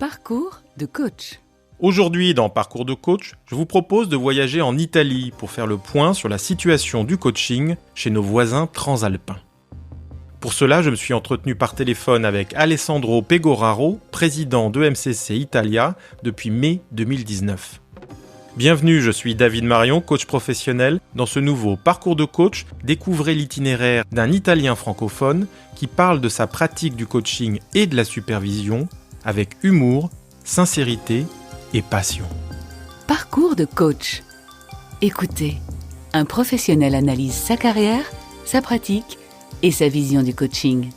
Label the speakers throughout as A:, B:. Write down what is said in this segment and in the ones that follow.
A: Parcours de coach.
B: Aujourd'hui, dans Parcours de coach, je vous propose de voyager en Italie pour faire le point sur la situation du coaching chez nos voisins transalpins. Pour cela, je me suis entretenu par téléphone avec Alessandro Pegoraro, président de MCC Italia depuis mai 2019. Bienvenue, je suis David Marion, coach professionnel. Dans ce nouveau Parcours de coach, découvrez l'itinéraire d'un Italien francophone qui parle de sa pratique du coaching et de la supervision avec humour, sincérité et passion.
A: Parcours de coach. Écoutez, un professionnel analyse sa carrière, sa pratique et sa vision du coaching.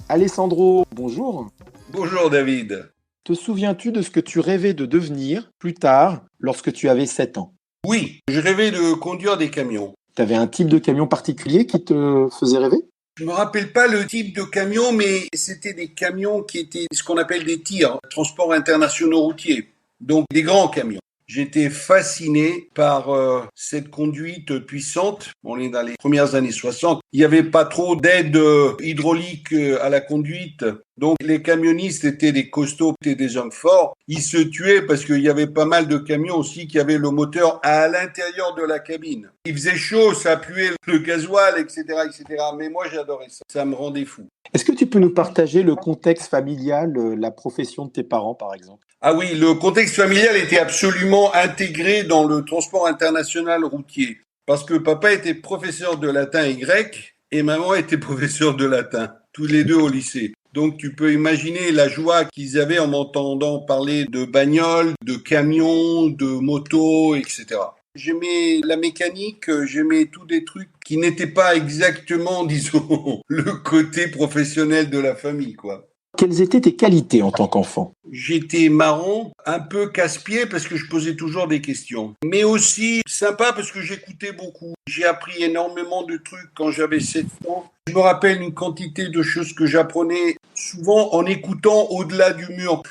C: Alessandro, bonjour.
D: Bonjour David.
C: Te souviens-tu de ce que tu rêvais de devenir plus tard lorsque tu avais 7 ans?
D: Oui, je rêvais de conduire des camions.
C: Tu avais un type de camion particulier qui te faisait rêver?
D: Je me rappelle pas le type de camion, mais c'était des camions qui étaient ce qu'on appelle des TIR, transports internationaux routiers, donc des grands camions. J'étais fasciné par cette conduite puissante. On est dans les premières années 60. Il n'y avait pas trop d'aide hydraulique à la conduite. Donc les camionnistes étaient des costauds, étaient des hommes forts. Ils se tuaient parce qu'il y avait pas mal de camions aussi qui avaient le moteur à l'intérieur de la cabine. Il faisait chaud, ça puait le gasoil, etc., etc. Mais moi j'adorais ça. Ça me rendait fou.
C: Est-ce que tu peux nous partager le contexte familial, la profession de tes parents par exemple?
D: Ah oui, le contexte familial était absolument intégré dans le transport international routier. Parce que papa était professeur de latin et grec et maman était professeure de latin, tous les deux au lycée. Donc tu peux imaginer la joie qu'ils avaient en m'entendant parler de bagnoles, de camions, de motos, etc. J'aimais la mécanique, j'aimais tous des trucs qui n'étaient pas exactement, disons, le côté professionnel de la famille, quoi.
C: Quelles étaient tes qualités en tant qu'enfant?
D: J'étais marrant, un peu casse-pied parce que je posais toujours des questions. Mais aussi sympa parce que j'écoutais beaucoup. J'ai appris énormément de trucs quand j'avais 7 ans. Je me rappelle une quantité de choses que j'apprenais souvent en écoutant au-delà du mur.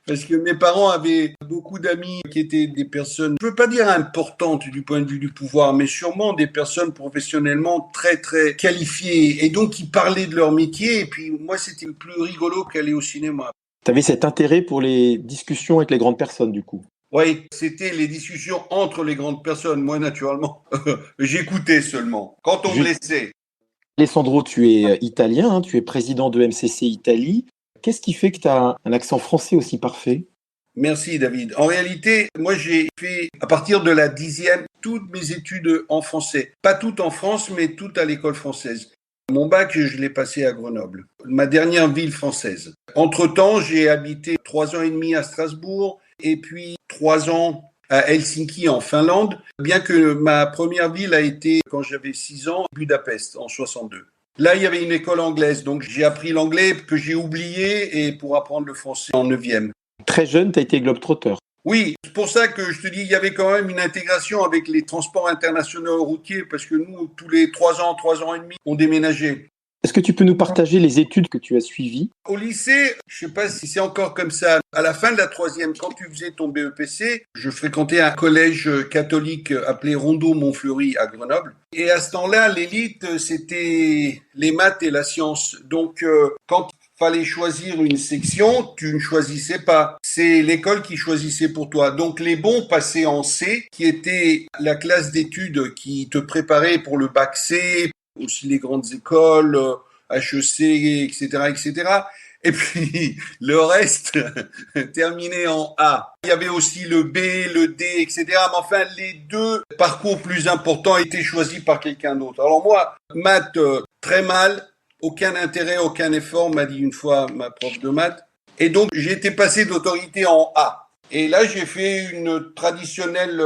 D: Parce que mes parents avaient beaucoup d'amis qui étaient des personnes, je veux pas dire importantes du point de vue du pouvoir, mais sûrement des personnes professionnellement très très qualifiées. Et donc ils parlaient de leur métier et puis moi c'était le plus rigolo qu'aller au cinéma.
C: Tu avais cet intérêt pour les discussions avec les grandes personnes du coup?
D: Oui, c'était les discussions entre les grandes personnes. Moi, naturellement, j'écoutais seulement, quand on me laissait.
C: Alessandro, tu es italien, tu es président de MCC Italie. Qu'est-ce qui fait que tu as un accent français aussi parfait?
D: Merci David. En réalité, moi j'ai fait à partir de la 10e toutes mes études en français. Pas toutes en France, mais toutes à l'école française. Mon bac, je l'ai passé à Grenoble, ma dernière ville française. Entre-temps, j'ai habité 3 ans et demi à Strasbourg et puis 3 ans à Helsinki en Finlande, bien que ma première ville a été, quand j'avais 6 ans, Budapest en 62. Là, il y avait une école anglaise, donc j'ai appris l'anglais que j'ai oublié et pour apprendre le français en 9e.
C: Très jeune, tu as été globe-trotter.
D: Oui, c'est pour ça que je te dis, il y avait quand même une intégration avec les transports internationaux routiers, parce que nous, tous les 3 ans et demi, on déménageait.
C: Est-ce que tu peux nous partager les études que tu as suivies?
D: Au lycée, je sais pas si c'est encore comme ça, à la fin de la 3e, quand tu faisais ton BEPC, je fréquentais un collège catholique appelé Rondeau-Montfleury à Grenoble. Et à ce temps-là, l'élite, c'était les maths et la science. Donc, quand fallait choisir une section, tu ne choisissais pas. C'est l'école qui choisissait pour toi. Donc les bons passaient en C, qui était la classe d'études qui te préparait pour le bac C, aussi les grandes écoles, HEC, etc., etc. Et puis le reste terminait en A. Il y avait aussi le B, le D, etc. Mais enfin, les deux parcours plus importants étaient choisis par quelqu'un d'autre. Alors moi, maths, très mal. Aucun intérêt, aucun effort, m'a dit une fois ma prof de maths. Et donc, j'ai été passé d'autorité en A. Et là, j'ai fait une traditionnelle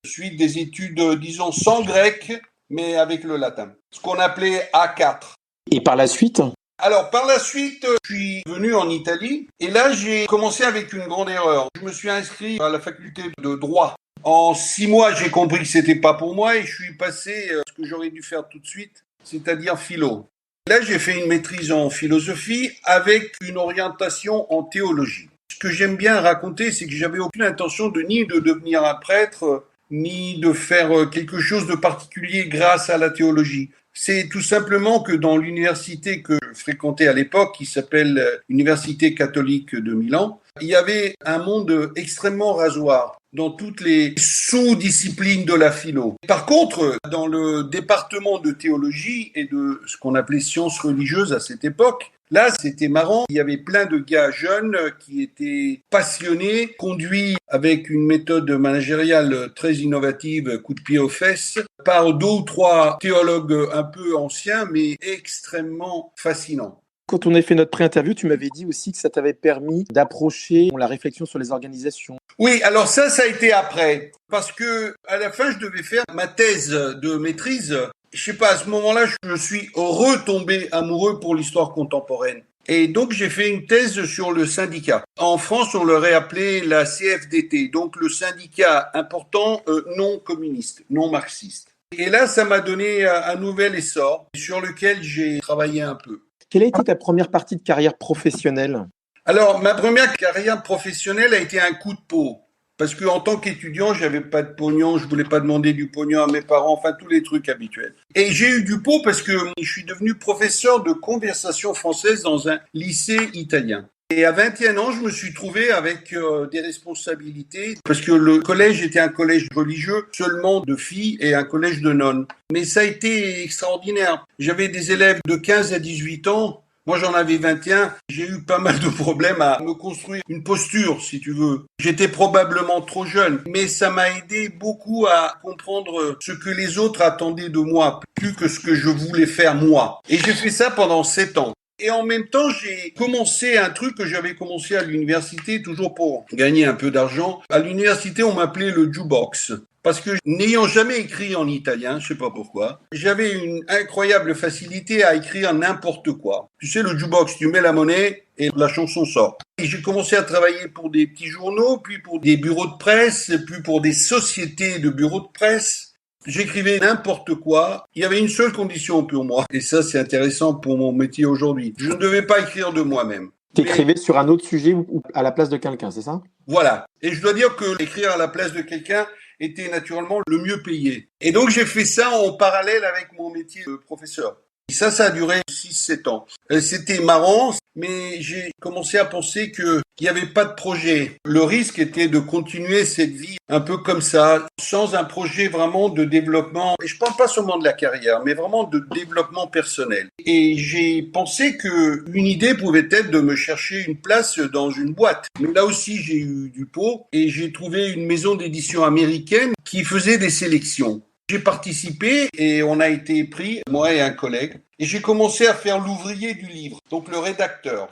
D: suite des études, disons, sans grec, mais avec le latin. Ce qu'on appelait A4.
C: Et par la suite?
D: Alors, par la suite, je suis venu en Italie. Et là, j'ai commencé avec une grande erreur. Je me suis inscrit à la faculté de droit. En 6 mois, j'ai compris que c'était pas pour moi et je suis passé ce que j'aurais dû faire tout de suite, c'est-à-dire philo. Là, j'ai fait une maîtrise en philosophie avec une orientation en théologie. Ce que j'aime bien raconter, c'est que j'avais aucune intention ni de devenir un prêtre, ni de faire quelque chose de particulier grâce à la théologie. C'est tout simplement que dans l'université que je fréquentais à l'époque, qui s'appelle Université catholique de Milan, il y avait un monde extrêmement rasoir dans toutes les sous-disciplines de la philo. Par contre, dans le département de théologie et de ce qu'on appelait sciences religieuses à cette époque, là, c'était marrant. Il y avait plein de gars jeunes qui étaient passionnés, conduits avec une méthode managériale très innovative, coup de pied aux fesses, par 2 ou 3 théologues un peu anciens, mais extrêmement fascinants.
C: Quand on a fait notre pré-interview, tu m'avais dit aussi que ça t'avait permis d'approcher la réflexion sur les organisations.
D: Oui, alors ça a été après. Parce que à la fin, je devais faire ma thèse de maîtrise. Je sais pas, à ce moment-là, je suis retombé amoureux pour l'histoire contemporaine. Et donc, j'ai fait une thèse sur le syndicat. En France, on l'aurait appelé la CFDT, donc le syndicat important non communiste, non marxiste. Et là, ça m'a donné un nouvel essor sur lequel j'ai travaillé un peu.
C: Quelle a été ta première partie de carrière professionnelle ?
D: Alors, ma première carrière professionnelle a été un coup de peau. Parce que en tant qu'étudiant, j'avais pas de pognon, je voulais pas demander du pognon à mes parents, enfin tous les trucs habituels. Et j'ai eu du pot parce que je suis devenu professeur de conversation française dans un lycée italien. Et à 21 ans, je me suis trouvé avec des responsabilités parce que le collège était un collège religieux seulement de filles et un collège de nonnes. Mais ça a été extraordinaire. J'avais des élèves de 15 à 18 ans. Moi, j'en avais 21. J'ai eu pas mal de problèmes à me construire une posture, si tu veux. J'étais probablement trop jeune, mais ça m'a aidé beaucoup à comprendre ce que les autres attendaient de moi, plus que ce que je voulais faire moi. Et j'ai fait ça pendant 7 ans. Et en même temps, j'ai commencé un truc que j'avais commencé à l'université, toujours pour gagner un peu d'argent. À l'université, on m'appelait le jukebox. Parce que n'ayant jamais écrit en italien, je sais pas pourquoi, j'avais une incroyable facilité à écrire n'importe quoi. Tu sais, le jukebox, tu mets la monnaie et la chanson sort. Et j'ai commencé à travailler pour des petits journaux, puis pour des bureaux de presse, puis pour des sociétés de bureaux de presse. J'écrivais n'importe quoi. Il y avait une seule condition pour moi. Et ça, c'est intéressant pour mon métier aujourd'hui. Je ne devais pas écrire de moi-même.
C: T'écrivais sur un autre sujet ou à la place de quelqu'un, c'est ça ?
D: Voilà. Et je dois dire que écrire à la place de quelqu'un était naturellement le mieux payé. Et donc, j'ai fait ça en parallèle avec mon métier de professeur. Et ça a duré 6-7 ans. C'était marrant, mais j'ai commencé à penser qu'il n'y avait pas de projet. Le risque était de continuer cette vie un peu comme ça, sans un projet vraiment de développement. Et je parle pas seulement de la carrière, mais vraiment de développement personnel. Et j'ai pensé qu'une idée pouvait être de me chercher une place dans une boîte. Mais là aussi, j'ai eu du pot et j'ai trouvé une maison d'édition américaine qui faisait des sélections. J'ai participé et on a été pris, moi et un collègue, et j'ai commencé à faire l'ouvrier du livre, donc le rédacteur.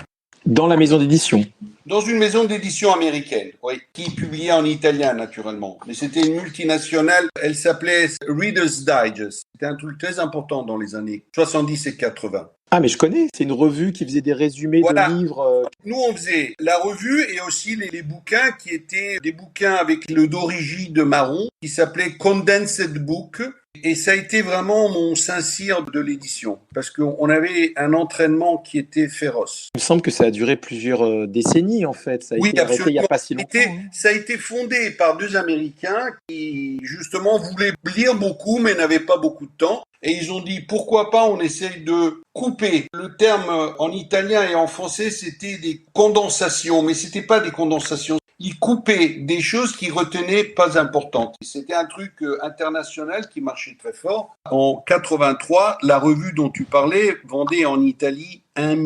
C: Dans la maison d'édition ?
D: Dans une maison d'édition américaine, oui, qui publiait en italien naturellement. Mais c'était une multinationale, elle s'appelait Reader's Digest. C'était un truc très important dans les années 70 et 80.
C: Ah, mais je connais, c'est une revue qui faisait des résumés de livres.
D: Nous, on faisait la revue et aussi les bouquins qui étaient des bouquins avec le dos rigide marron, qui s'appelait Condensed Book. Et ça a été vraiment mon Saint-Cyr de l'édition, parce qu'on avait un entraînement qui était féroce.
C: Il me semble que ça a duré plusieurs décennies, en fait. Ça a été arrêté il n'y a pas si longtemps.
D: Ça a été fondé par 2 Américains qui, justement, voulaient lire beaucoup, mais n'avaient pas beaucoup de temps. Et ils ont dit, pourquoi pas on essaye de couper. Le terme en italien et en français, c'était des condensations, mais c'était pas des condensations. Ils coupaient des choses qui retenaient pas importantes. C'était un truc international qui marchait très fort. En 83, la revue dont tu parlais vendait en Italie 1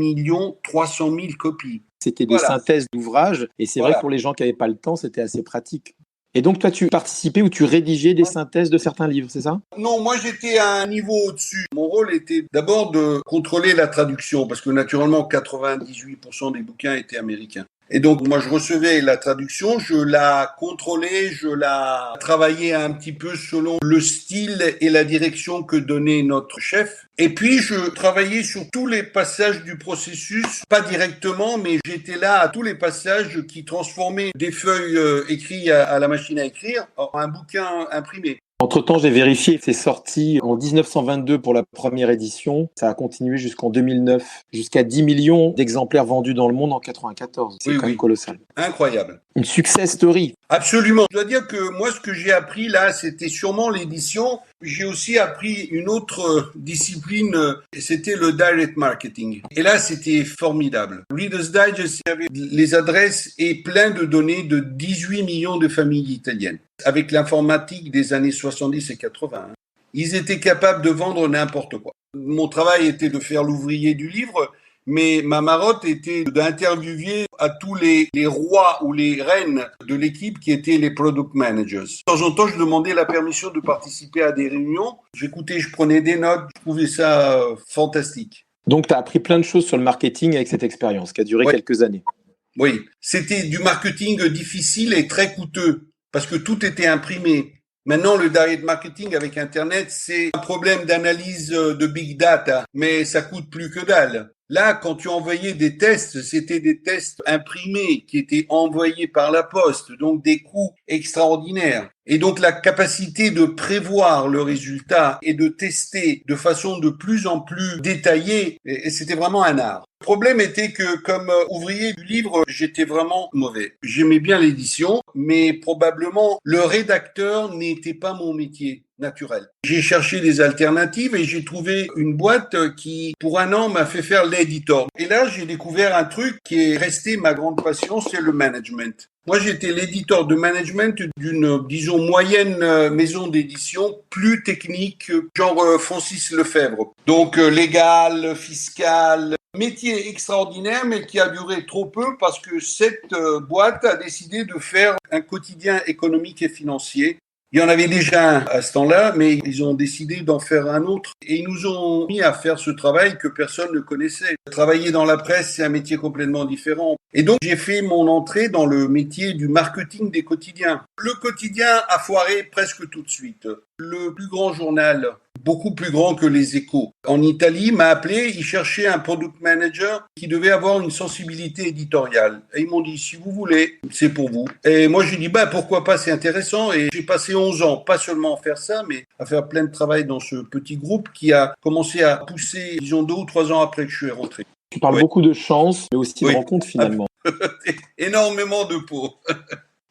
D: 300 000 copies.
C: C'était des synthèses d'ouvrages, et c'est vrai que pour les gens qui n'avaient pas le temps, c'était assez pratique. Et donc, toi, tu participais ou tu rédigeais des synthèses de certains livres, c'est ça ?
D: Non, moi, j'étais à un niveau au-dessus. Mon rôle était d'abord de contrôler la traduction, parce que naturellement, 98% des bouquins étaient américains. Et donc, moi, je recevais la traduction, je la contrôlais, je la travaillais un petit peu selon le style et la direction que donnait notre chef. Et puis, je travaillais sur tous les passages du processus, pas directement, mais j'étais là à tous les passages qui transformaient des feuilles écrites à la machine à écrire en un bouquin imprimé.
C: Entre-temps, j'ai vérifié, c'est sorti en 1922 pour la première édition. Ça a continué jusqu'en 2009, jusqu'à 10 millions d'exemplaires vendus dans le monde en 94. C'est quand même colossal.
D: Incroyable.
C: Une success story.
D: Absolument. Je dois dire que moi, ce que j'ai appris là, c'était sûrement l'édition. J'ai aussi appris une autre discipline, c'était le direct marketing. Et là, c'était formidable. Reader's Digest, il y avait les adresses et plein de données de 18 millions de familles italiennes. Avec l'informatique des années 70 et 80. Ils étaient capables de vendre n'importe quoi. Mon travail était de faire l'ouvrier du livre, mais ma marotte était d'interviewer à tous les rois ou les reines de l'équipe qui étaient les product managers. De temps en temps, je demandais la permission de participer à des réunions. J'écoutais, je prenais des notes, je trouvais ça fantastique.
C: Donc, tu as appris plein de choses sur le marketing avec cette expérience qui a duré quelques années.
D: Oui, c'était du marketing difficile et très coûteux parce que tout était imprimé. Maintenant, le direct marketing avec Internet, c'est un problème d'analyse de big data, mais ça coûte plus que dalle. Là, quand tu envoyais des tests, c'était des tests imprimés qui étaient envoyés par la poste, donc des coûts extraordinaires. Et donc la capacité de prévoir le résultat et de tester de façon de plus en plus détaillée, c'était vraiment un art. Le problème était que comme ouvrier du livre, j'étais vraiment mauvais. J'aimais bien l'édition, mais probablement le rédacteur n'était pas mon métier naturel. J'ai cherché des alternatives et j'ai trouvé une boîte qui, pour un an, m'a fait faire l'éditeur. Et là, j'ai découvert un truc qui est resté ma grande passion, c'est le management. Moi, j'étais l'éditeur de management d'une, disons, moyenne maison d'édition, plus technique, genre Francis Lefebvre. Donc, légal, fiscal, métier extraordinaire, mais qui a duré trop peu parce que cette boîte a décidé de faire un quotidien économique et financier. Il y en avait déjà un à ce temps-là, mais ils ont décidé d'en faire un autre. Et ils nous ont mis à faire ce travail que personne ne connaissait. Travailler dans la presse, c'est un métier complètement différent. Et donc, j'ai fait mon entrée dans le métier du marketing des quotidiens. Le quotidien a foiré presque tout de suite. Le plus grand journal, beaucoup plus grand que les Échos, en Italie, m'a appelé. Il cherchait un product manager qui devait avoir une sensibilité éditoriale. Et ils m'ont dit, si vous voulez, c'est pour vous. Et moi, j'ai dit, pourquoi pas, c'est intéressant. Et j'ai passé 11 ans, pas seulement à faire ça, mais à faire plein de travail dans ce petit groupe qui a commencé à pousser, disons, 2 ou 3 ans après que je suis rentré.
C: Tu parles beaucoup de chance, mais aussi de rencontres finalement.
D: Énormément de peau.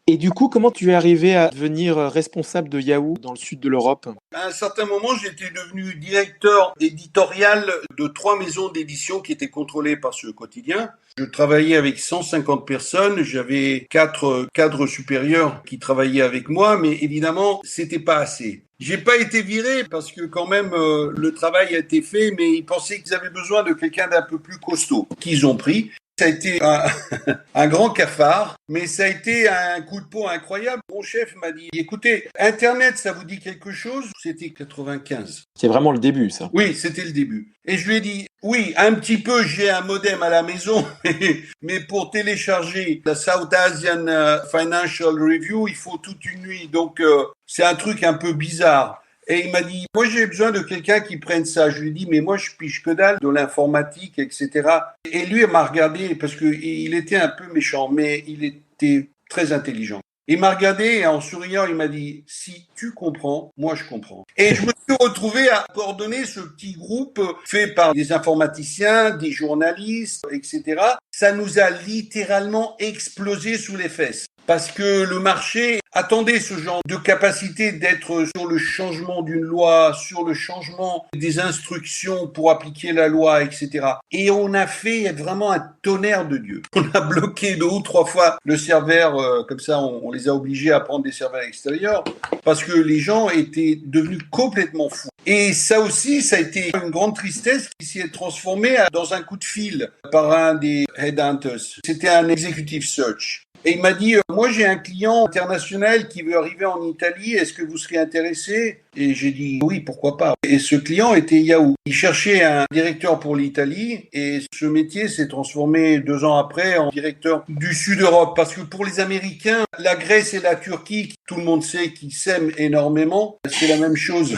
C: Et du coup, comment tu es arrivé à devenir responsable de Yahoo dans le sud de l'Europe ?
D: À un certain moment, j'étais devenu directeur éditorial de 3 maisons d'édition qui étaient contrôlées par ce quotidien. Je travaillais avec 150 personnes, j'avais 4 cadres supérieurs qui travaillaient avec moi, mais évidemment, c'était pas assez. J'ai pas été viré parce que quand même le travail a été fait, mais ils pensaient qu'ils avaient besoin de quelqu'un d'un peu plus costaud qu'ils ont pris. Ça a été un grand cafard, mais ça a été un coup de peau incroyable. Mon chef m'a dit, écoutez, Internet, ça vous dit quelque chose ? C'était 95.
C: C'est vraiment le début, ça.
D: Oui, c'était le début. Et je lui ai dit, oui, un petit peu, j'ai un modem à la maison, mais pour télécharger la South Asian Financial Review, il faut toute une nuit. Donc, c'est un truc un peu bizarre. Et il m'a dit, moi j'ai besoin de quelqu'un qui prenne ça. Je lui ai dit, mais moi je pige que dalle de l'informatique, etc. Et lui, il m'a regardé parce qu'il était un peu méchant, mais il était très intelligent. Il m'a regardé et en souriant, il m'a dit, si tu comprends, moi je comprends. Et je me suis retrouvé à coordonner ce petit groupe fait par des informaticiens, des journalistes, etc. Ça nous a littéralement explosé sous les fesses. Parce que le marché attendait ce genre de capacité d'être sur le changement d'une loi, sur le changement des instructions pour appliquer la loi, etc. Et on a fait vraiment un tonnerre de Dieu. On a bloqué 2 ou 3 fois le serveur, comme ça on les a obligés à prendre des serveurs extérieurs, parce que les gens étaient devenus complètement fous. Et ça aussi, ça a été une grande tristesse qui s'est transformée dans un coup de fil par un des headhunters. C'était un executive search. Et il m'a dit, moi j'ai un client international qui veut arriver en Italie, est-ce que vous seriez intéressé ? Et j'ai dit, oui, pourquoi pas. Et ce client était Yahoo. Il cherchait un directeur pour l'Italie et ce métier s'est transformé 2 ans après en directeur du Sud-Europe. Parce que pour les Américains, la Grèce et la Turquie, tout le monde sait qu'ils s'aiment énormément, c'est la même chose.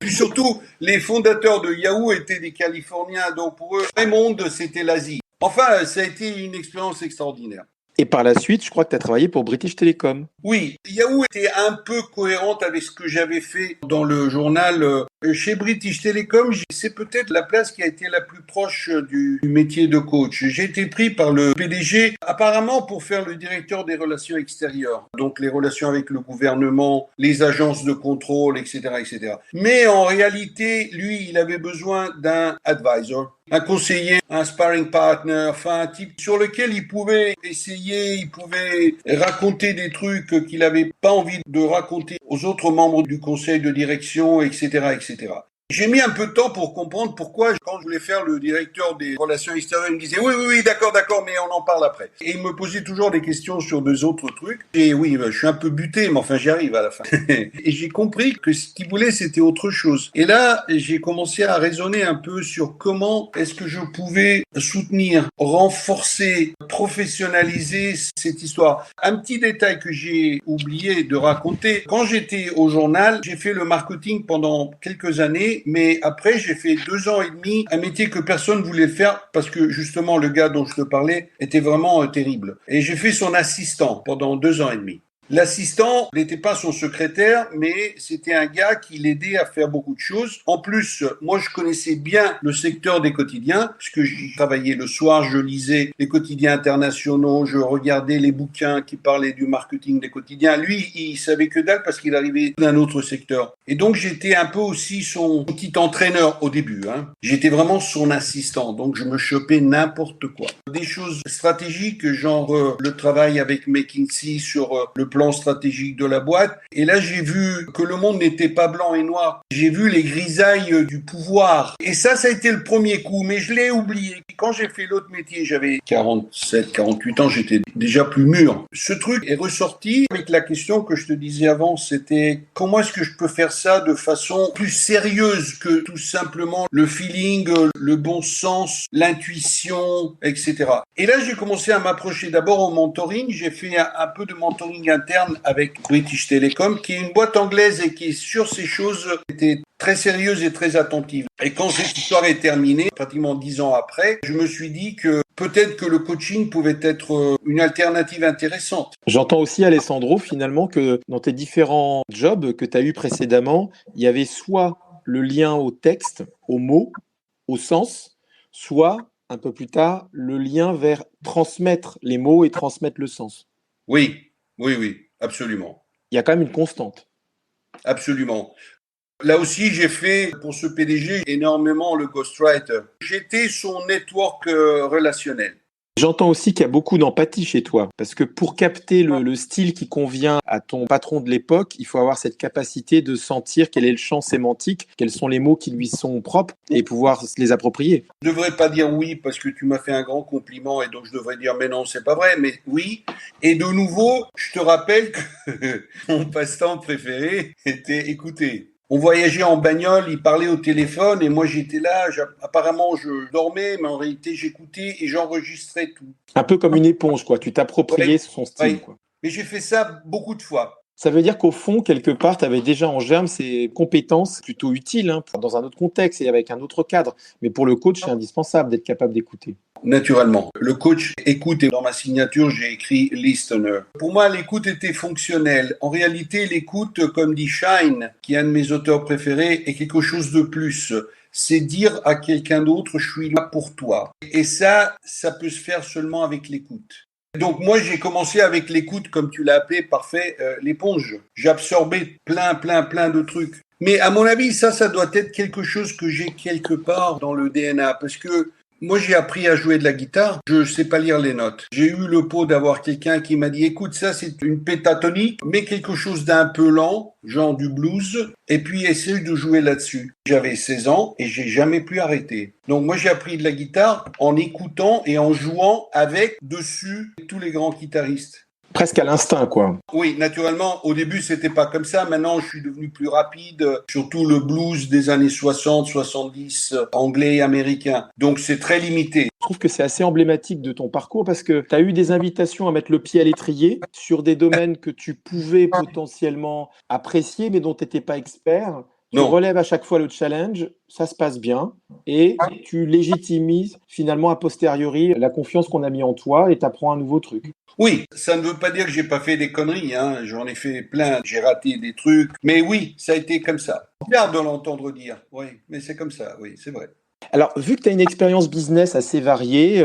D: Puis surtout, les fondateurs de Yahoo étaient des Californiens, donc pour eux, le monde, c'était l'Asie. Enfin, ça a été une expérience extraordinaire.
C: Et par la suite, je crois que tu as travaillé pour British Telecom.
D: Oui, Yahoo était un peu cohérente avec ce que j'avais fait dans le journal. Chez British Telecom, c'est peut-être la place qui a été la plus proche du métier de coach. J'ai été pris par le PDG, apparemment pour faire le directeur des relations extérieures. Donc les relations avec le gouvernement, les agences de contrôle, etc., etc. Mais en réalité, lui, il avait besoin d'un advisor, un conseiller, un sparring partner, enfin un type sur lequel il pouvait essayer, il pouvait raconter des trucs qu'il n'avait pas envie de raconter aux autres membres du conseil de direction, etc., etc. J'ai mis un peu de temps pour comprendre pourquoi, quand je voulais faire le directeur des relations extérieures, il me disait oui, d'accord, mais on en parle après. Et il me posait toujours des questions sur deux autres trucs. Et oui, je suis un peu buté, mais enfin, j'y arrive à la fin. Et j'ai compris que ce qu'il voulait, c'était autre chose. Et là, j'ai commencé à raisonner un peu sur comment est-ce que je pouvais soutenir, renforcer, professionnaliser cette histoire. Un petit détail que j'ai oublié de raconter. Quand j'étais au journal, j'ai fait le marketing pendant quelques années. Mais après, j'ai fait 2 ans et demi, un métier que personne voulait faire parce que justement, le gars dont je te parlais était vraiment terrible. Et j'ai fait son assistant pendant 2 ans et demi. L'assistant n'était pas son secrétaire, mais c'était un gars qui l'aidait à faire beaucoup de choses. En plus, moi, je connaissais bien le secteur des quotidiens, puisque j'y travaillais le soir, je lisais les quotidiens internationaux, je regardais les bouquins qui parlaient du marketing des quotidiens. Lui, il savait que dalle parce qu'il arrivait d'un autre secteur. Et donc, j'étais un peu aussi son petit entraîneur au début. J'étais vraiment son assistant, donc je me chopais n'importe quoi. Des choses stratégiques, genre le travail avec McKinsey sur le plan stratégique de la boîte. Et là, j'ai vu que le monde n'était pas blanc et noir. J'ai vu les grisailles du pouvoir. Et ça a été le premier coup, mais je l'ai oublié. Quand j'ai fait l'autre métier, j'avais 47, 48 ans, j'étais déjà plus mûr. Ce truc est ressorti avec la question que je te disais avant, c'était comment est-ce que je peux faire ça de façon plus sérieuse que tout simplement le feeling, le bon sens, l'intuition, etc. Et là, j'ai commencé à m'approcher d'abord au mentoring. J'ai fait un peu de mentoring interne avec British Telecom, qui est une boîte anglaise et qui, sur ces choses, était très sérieuse et très attentive. Et quand cette histoire est terminée, pratiquement 10 ans après, je me suis dit que peut-être que le coaching pouvait être une alternative intéressante.
C: J'entends aussi, Alessandro, finalement, que dans tes différents jobs que tu as eus précédemment, il y avait soit le lien au texte, aux mots, au sens, soit, un peu plus tard, le lien vers transmettre les mots et transmettre le sens.
D: Oui, absolument.
C: Il y a quand même une constante.
D: Absolument. Là aussi, j'ai fait pour ce PDG énormément le ghostwriter. J'étais son network relationnel.
C: J'entends aussi qu'il y a beaucoup d'empathie chez toi, parce que pour capter le style qui convient à ton patron de l'époque, il faut avoir cette capacité de sentir quel est le champ sémantique, quels sont les mots qui lui sont propres et pouvoir se les approprier.
D: Je ne devrais pas dire oui parce que tu m'as fait un grand compliment et donc je devrais dire mais non, c'est pas vrai, mais oui. Et de nouveau, je te rappelle que mon passe-temps préféré était écouter. On voyageait en bagnole, il parlait au téléphone et moi j'étais là, apparemment je dormais, mais en réalité j'écoutais et j'enregistrais tout.
C: Un peu comme une éponge, quoi. Tu t'appropriais son style, quoi.
D: Mais j'ai fait ça beaucoup de fois.
C: Ça veut dire qu'au fond, quelque part, tu avais déjà en germe ces compétences plutôt utiles, dans un autre contexte et avec un autre cadre. Mais pour le coach, c'est indispensable d'être capable d'écouter.
D: Naturellement. Le coach écoute et dans ma signature, j'ai écrit listener. Pour moi, l'écoute était fonctionnelle. En réalité, l'écoute, comme dit Shine, qui est un de mes auteurs préférés, est quelque chose de plus. C'est dire à quelqu'un d'autre, je suis là pour toi. Et ça peut se faire seulement avec l'écoute. Donc moi, j'ai commencé avec l'écoute, comme tu l'as appelé, parfait, l'éponge. J'ai absorbé plein de trucs. Mais à mon avis, ça doit être quelque chose que j'ai quelque part dans le DNA, parce que moi, j'ai appris à jouer de la guitare. Je sais pas lire les notes. J'ai eu le pot d'avoir quelqu'un qui m'a dit, écoute, ça, c'est une pétatonique, mais quelque chose d'un peu lent, genre du blues, et puis essaye de jouer là-dessus. J'avais 16 ans et j'ai jamais pu arrêter. Donc, moi, j'ai appris de la guitare en écoutant et en jouant avec dessus tous les grands guitaristes.
C: Presque à l'instinct, quoi.
D: Oui, naturellement, au début, c'était pas comme ça. Maintenant, je suis devenu plus rapide, surtout le blues des années 60, 70, anglais et américain. Donc, c'est très limité.
C: Je trouve que c'est assez emblématique de ton parcours parce que tu as eu des invitations à mettre le pied à l'étrier sur des domaines que tu pouvais potentiellement apprécier, mais dont tu n'étais pas expert. Tu
D: Non.
C: relèves à chaque fois le challenge, ça se passe bien, et tu légitimises finalement a posteriori la confiance qu'on a mis en toi et tu apprends un nouveau truc.
D: Oui, ça ne veut pas dire que j'ai pas fait des conneries, hein. J'en ai fait plein, j'ai raté des trucs, mais oui, ça a été comme ça. Garde de l'entendre dire, oui, mais c'est comme ça, oui, c'est vrai.
C: Alors, vu que tu as une expérience business assez variée,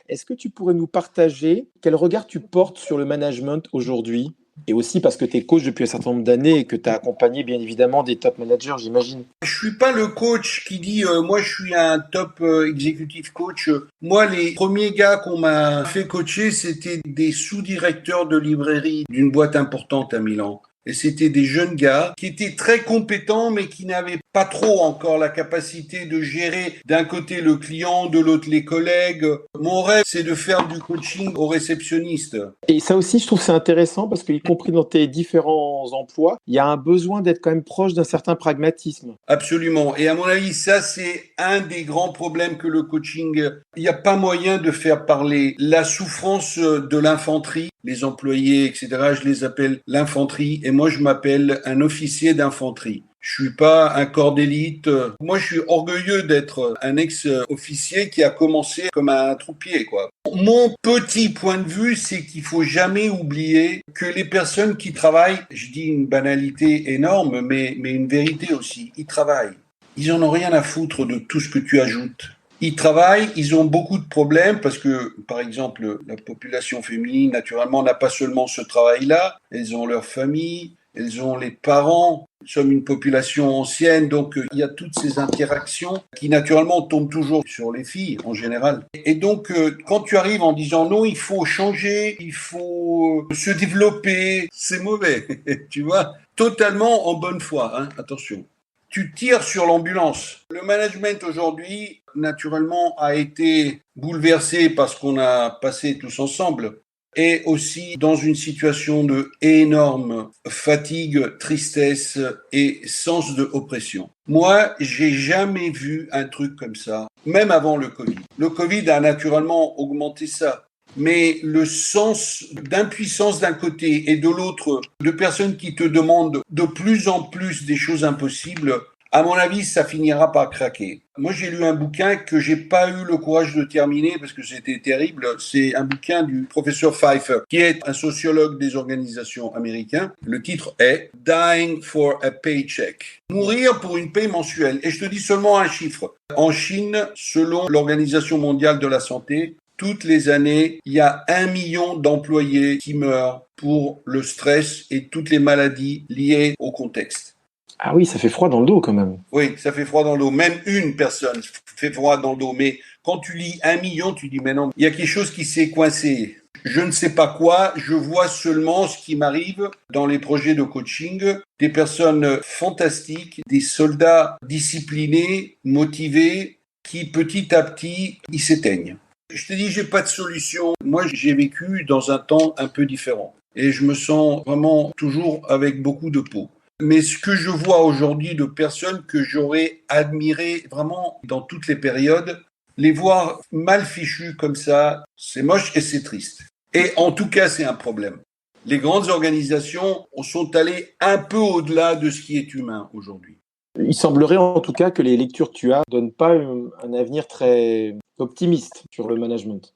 C: est-ce que tu pourrais nous partager quel regard tu portes sur le management aujourd'hui? Et aussi parce que tu es coach depuis un certain nombre d'années et que tu as accompagné bien évidemment des top managers, j'imagine.
D: Je suis pas le coach qui dit moi je suis un top executive coach. Moi les premiers gars qu'on m'a fait coacher c'était des sous-directeurs de librairie d'une boîte importante à Milan. Et c'était des jeunes gars qui étaient très compétents mais qui n'avaient pas trop encore la capacité de gérer d'un côté le client, de l'autre les collègues. Mon rêve c'est de faire du coaching aux réceptionnistes.
C: Et ça aussi, je trouve que c'est intéressant parce que, y compris dans tes différents emplois, il y a un besoin d'être quand même proche d'un certain pragmatisme.
D: Absolument. Et à mon avis, ça, c'est un des grands problèmes que le coaching, il n'y a pas moyen de faire parler la souffrance de l'infanterie, les employés, etc. Je les appelle l'infanterie et moi, je m'appelle un officier d'infanterie. Je suis pas un corps d'élite. Moi, je suis orgueilleux d'être un ex-officier qui a commencé comme un troupier, quoi. Mon petit point de vue, c'est qu'il faut jamais oublier que les personnes qui travaillent, je dis une banalité énorme, mais une vérité aussi, ils travaillent. Ils en ont rien à foutre de tout ce que tu ajoutes. Ils travaillent, ils ont beaucoup de problèmes parce que, par exemple, la population féminine, naturellement, n'a pas seulement ce travail-là. Elles ont leur famille, elles ont les parents. Nous sommes une population ancienne, donc il y a toutes ces interactions qui naturellement tombent toujours sur les filles en général. Et donc quand tu arrives en disant non, il faut changer, il faut se développer, c'est mauvais, tu vois, totalement en bonne foi, hein, attention. Tu tires sur l'ambulance. Le management aujourd'hui, naturellement, a été bouleversé par ce qu'on a passé tous ensemble et aussi dans une situation de énorme fatigue, tristesse et sens de oppression. Moi, j'ai jamais vu un truc comme ça, même avant le Covid. Le Covid a naturellement augmenté ça. Mais le sens d'impuissance d'un côté et de l'autre, de personnes qui te demandent de plus en plus des choses impossibles, à mon avis, ça finira par craquer. Moi, j'ai lu un bouquin que j'ai pas eu le courage de terminer parce que c'était terrible. C'est un bouquin du professeur Pfeiffer, qui est un sociologue des organisations américaines. Le titre est Dying for a Paycheck. Mourir pour une paye mensuelle. Et je te dis seulement un chiffre. En Chine, selon l'Organisation mondiale de la santé, toutes les années, il y a 1 million d'employés qui meurent pour le stress et toutes les maladies liées au contexte.
C: Ah oui, ça fait froid dans le dos quand même.
D: Oui, ça fait froid dans le dos. Même une personne fait froid dans le dos. Mais quand tu lis 1 million, tu dis, mais non, il y a quelque chose qui s'est coincé. Je ne sais pas quoi, je vois seulement ce qui m'arrive dans les projets de coaching. Des personnes fantastiques, des soldats disciplinés, motivés, qui petit à petit, ils s'éteignent. Je te dis, j'ai pas de solution. Moi, j'ai vécu dans un temps un peu différent. Et je me sens vraiment toujours avec beaucoup de peau. Mais ce que je vois aujourd'hui de personnes que j'aurais admirées vraiment dans toutes les périodes, les voir mal fichues comme ça, c'est moche et c'est triste. Et en tout cas, c'est un problème. Les grandes organisations sont allées un peu au-delà de ce qui est humain aujourd'hui.
C: Il semblerait en tout cas que les lectures que tu as ne donnent pas un avenir très optimiste sur le management.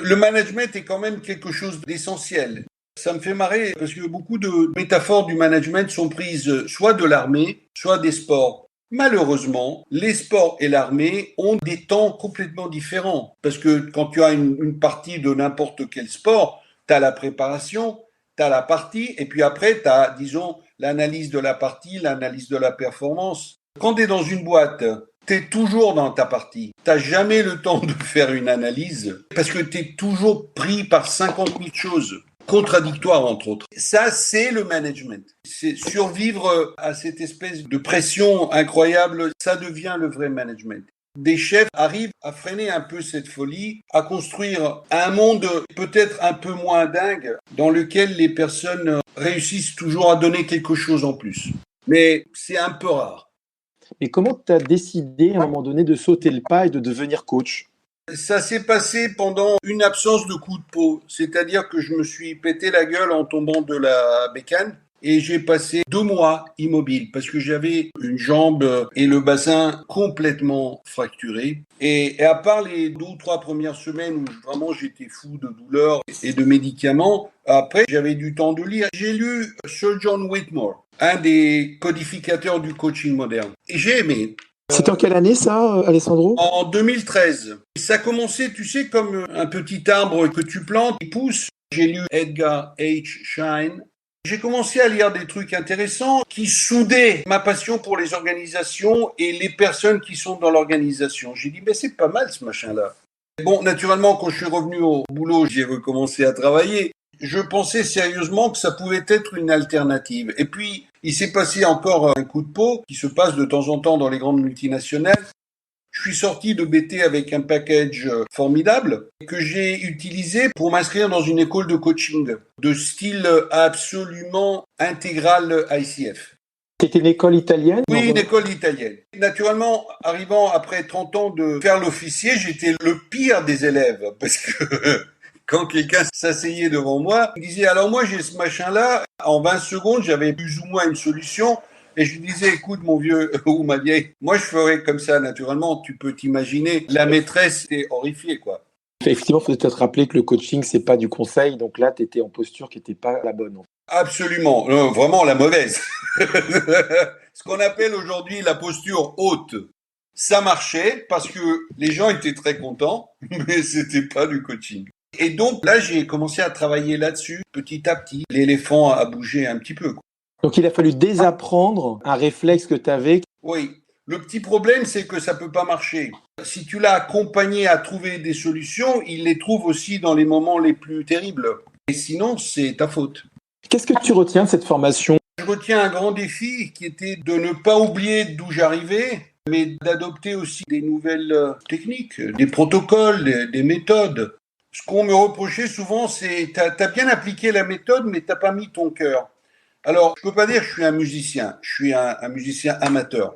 D: Le management est quand même quelque chose d'essentiel. Ça me fait marrer parce que beaucoup de métaphores du management sont prises soit de l'armée, soit des sports. Malheureusement, les sports et l'armée ont des temps complètement différents. Parce que quand tu as une partie de n'importe quel sport, tu as la préparation, tu as la partie, et puis après, tu as, disons, l'analyse de la partie, l'analyse de la performance. Quand tu es dans une boîte, tu es toujours dans ta partie. Tu n'as jamais le temps de faire une analyse parce que tu es toujours pris par 50 000 choses contradictoires, entre autres. Ça, c'est le management. C'est survivre à cette espèce de pression incroyable. Ça devient le vrai management. Des chefs arrivent à freiner un peu cette folie, à construire un monde peut-être un peu moins dingue dans lequel les personnes réussissent toujours à donner quelque chose en plus. Mais c'est un peu rare.
C: Et comment tu as décidé à un moment donné de sauter le pas et de devenir coach?
D: Ça s'est passé pendant une absence de coup de peau. C'est-à-dire que je me suis pété la gueule en tombant de la bécane. et j'ai passé 2 mois immobile parce que j'avais une jambe et le bassin complètement fracturés. Et à part les 2 ou 3 premières semaines où vraiment j'étais fou de douleur et de médicaments, après j'avais du temps de lire. J'ai lu Sir John Whitmore, un des codificateurs du coaching moderne. Et j'ai aimé.
C: C'est en quelle année ça, Alessandro?
D: En 2013. Ça commençait, tu sais, comme un petit arbre que tu plantes, il pousse. J'ai lu Edgar H. Schein. J'ai commencé à lire des trucs intéressants qui soudaient ma passion pour les organisations et les personnes qui sont dans l'organisation. J'ai dit, c'est pas mal ce machin-là. Bon, naturellement, quand je suis revenu au boulot, j'ai recommencé à travailler. Je pensais sérieusement que ça pouvait être une alternative. Et puis, il s'est passé encore un coup de peau qui se passe de temps en temps dans les grandes multinationales. Je suis sorti de BT avec un package formidable que j'ai utilisé pour m'inscrire dans une école de coaching de style absolument intégral ICF.
C: C'était une école italienne?
D: Oui, une école italienne. Naturellement, arrivant après 30 ans de faire l'officier, j'étais le pire des élèves parce que quand quelqu'un s'asseyait devant moi, il disait « Alors moi, j'ai ce machin-là. » En 20 secondes, j'avais plus ou moins une solution. Et je lui disais, écoute mon vieux ou ma vieille, moi je ferais comme ça naturellement, tu peux t'imaginer. La maîtresse est horrifiée, quoi.
C: Effectivement, il faut peut-être rappeler que le coaching, c'est pas du conseil, donc là, tu étais en posture qui n'était pas la bonne.
D: Absolument, vraiment la mauvaise. Ce qu'on appelle aujourd'hui la posture haute. Ça marchait parce que les gens étaient très contents, mais c'était pas du coaching. Et donc là, j'ai commencé à travailler là-dessus petit à petit. L'éléphant a bougé un petit peu, quoi.
C: Donc il a fallu désapprendre un réflexe que tu avais.
D: Oui. Le petit problème, c'est que ça peut pas marcher. Si tu l'as accompagné à trouver des solutions, il les trouve aussi dans les moments les plus terribles. Et sinon, c'est ta faute.
C: Qu'est-ce que tu retiens de cette formation?
D: Je retiens un grand défi qui était de ne pas oublier d'où j'arrivais, mais d'adopter aussi des nouvelles techniques, des protocoles, des méthodes. Ce qu'on me reprochait souvent, c'est t'as bien appliqué la méthode, mais t'as pas mis ton cœur. Alors, je peux pas dire que je suis un musicien, je suis un musicien amateur.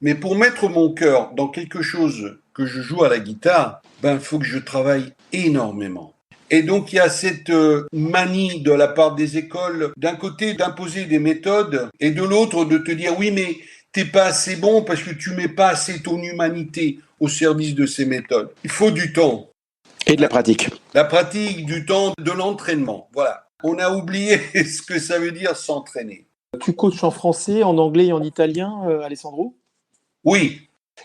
D: Mais pour mettre mon cœur dans quelque chose que je joue à la guitare, il faut que je travaille énormément. Et donc, il y a cette manie de la part des écoles, d'un côté d'imposer des méthodes, et de l'autre de te dire, oui, mais t'es pas assez bon parce que tu mets pas assez ton humanité au service de ces méthodes. Il faut du temps.
C: Et de la pratique.
D: La pratique, du temps, de l'entraînement. Voilà. On a oublié ce que ça veut dire s'entraîner.
C: Tu coaches en français, en anglais et en italien, Alessandro?
D: Oui.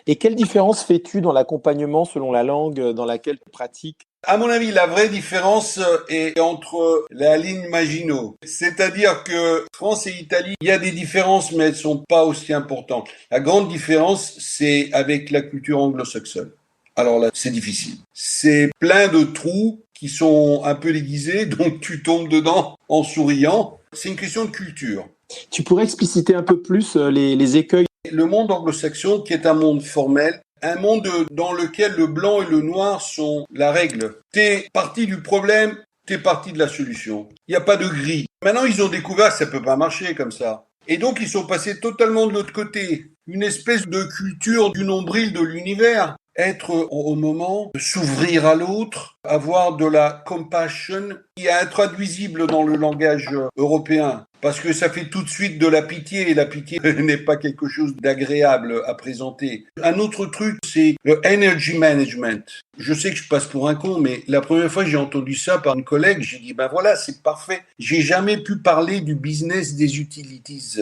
C: Et quelle différence fais-tu dans l'accompagnement selon la langue dans laquelle tu pratiques?
D: À mon avis, la vraie différence est entre la ligne Maginot. C'est-à-dire que France et Italie, il y a des différences, mais elles sont pas aussi importantes. La grande différence, c'est avec la culture anglo-saxonne. Alors là, c'est difficile. C'est plein de trous qui sont un peu déguisés, donc tu tombes dedans en souriant. C'est une question de culture.
C: Tu pourrais expliciter un peu plus les écueils?
D: Le monde anglo-saxon, qui est un monde formel, un monde dans lequel le blanc et le noir sont la règle. T'es parti du problème, t'es parti de la solution. Il n'y a pas de gris. Maintenant, ils ont découvert que ça peut pas marcher comme ça. Et donc, ils sont passés totalement de l'autre côté. Une espèce de culture du nombril de l'univers. Être au moment, s'ouvrir à l'autre, avoir de la compassion qui est intraduisible dans le langage européen. Parce que ça fait tout de suite de la pitié et la pitié n'est pas quelque chose d'agréable à présenter. Un autre truc, c'est le energy management. Je sais que je passe pour un con, mais la première fois que j'ai entendu ça par une collègue, j'ai dit, voilà, c'est parfait. J'ai jamais pu parler du business des utilities.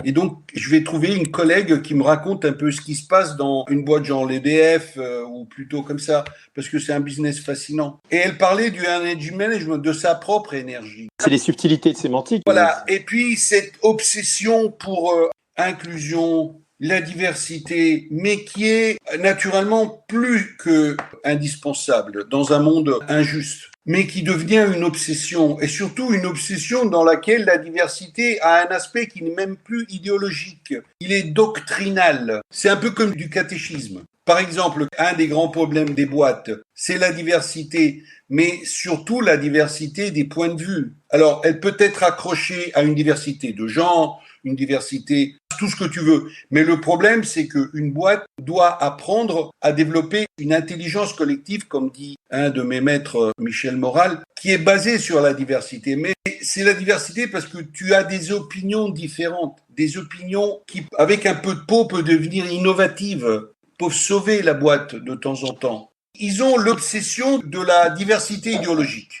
D: Et donc, je vais trouver une collègue qui me raconte un peu ce qui se passe dans une boîte genre l'EDF ou plutôt comme ça, parce que c'est un business fascinant. Et elle parlait du energy management, de sa propre énergie.
C: C'est les subtilités sémantiques.
D: Voilà. Et puis, cette obsession pour inclusion, la diversité, mais qui est naturellement plus que indispensable dans un monde injuste, mais qui devient une obsession, et surtout une obsession dans laquelle la diversité a un aspect qui n'est même plus idéologique. Il est doctrinal. C'est un peu comme du catéchisme. Par exemple, un des grands problèmes des boîtes, c'est la diversité, mais surtout la diversité des points de vue. Alors, elle peut être accrochée à une diversité de genre, une diversité, tout ce que tu veux. Mais le problème, c'est qu'une boîte doit apprendre à développer une intelligence collective, comme dit un de mes maîtres, Michel Moral, qui est basée sur la diversité. Mais c'est la diversité parce que tu as des opinions différentes, des opinions qui, avec un peu de peau, peuvent devenir innovatives, peuvent sauver la boîte de temps en temps. Ils ont l'obsession de la diversité idéologique.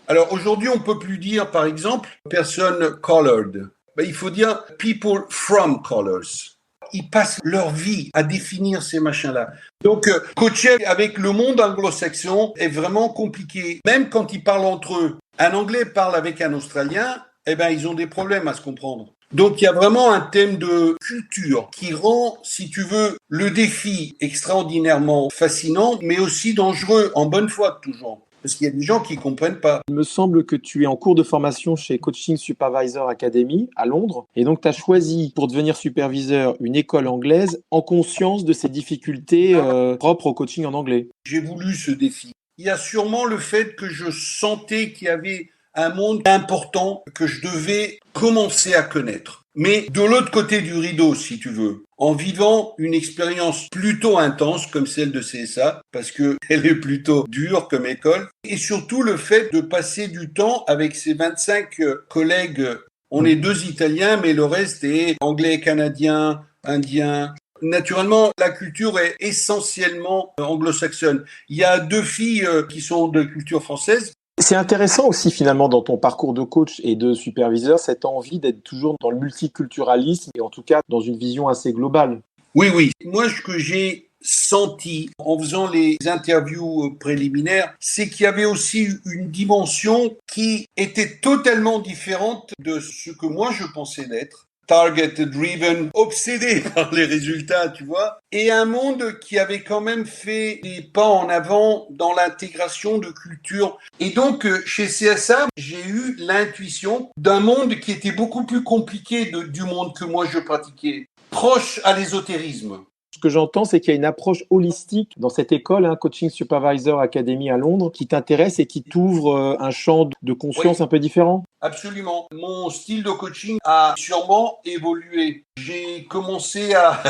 D: Alors aujourd'hui, on peut plus dire, par exemple, personne colored. Il faut dire people from colors. Ils passent leur vie à définir ces machins-là. Donc, coacher avec le monde anglo-saxon est vraiment compliqué. Même quand ils parlent entre eux, un Anglais parle avec un Australien, ils ont des problèmes à se comprendre. Donc, il y a vraiment un thème de culture qui rend, si tu veux, le défi extraordinairement fascinant, mais aussi dangereux, en bonne foi toujours. Parce qu'il y a des gens qui ne comprennent pas.
C: Il me semble que tu es en cours de formation chez Coaching Supervisor Academy à Londres. Et donc, tu as choisi pour devenir superviseur une école anglaise en conscience de ces difficultés propres au coaching en anglais.
D: J'ai voulu ce défi. Il y a sûrement le fait que je sentais qu'il y avait un monde important que je devais commencer à connaître. Mais de l'autre côté du rideau, si tu veux, en vivant une expérience plutôt intense comme celle de CSA, parce que elle est plutôt dure comme école, et surtout le fait de passer du temps avec ces 25 collègues. On est 2 Italiens, mais le reste est anglais, canadien, indien. Naturellement, la culture est essentiellement anglo-saxonne. Il y a 2 filles qui sont de culture française.
C: C'est intéressant aussi finalement dans ton parcours de coach et de superviseur, cette envie d'être toujours dans le multiculturalisme et en tout cas dans une vision assez globale.
D: Oui. Moi, ce que j'ai senti en faisant les interviews préliminaires, c'est qu'il y avait aussi une dimension qui était totalement différente de ce que moi je pensais d'être. Target-driven, obsédé par les résultats, tu vois, et un monde qui avait quand même fait des pas en avant dans l'intégration de culture. Et donc, chez CSA, j'ai eu l'intuition d'un monde qui était beaucoup plus compliqué du monde que moi je pratiquais, proche à l'ésotérisme.
C: Ce que j'entends, c'est qu'il y a une approche holistique dans cette école, Coaching Supervisor Academy à Londres, qui t'intéresse et qui t'ouvre un champ de conscience un peu différent.
D: Absolument. Mon style de coaching a sûrement évolué. J'ai commencé à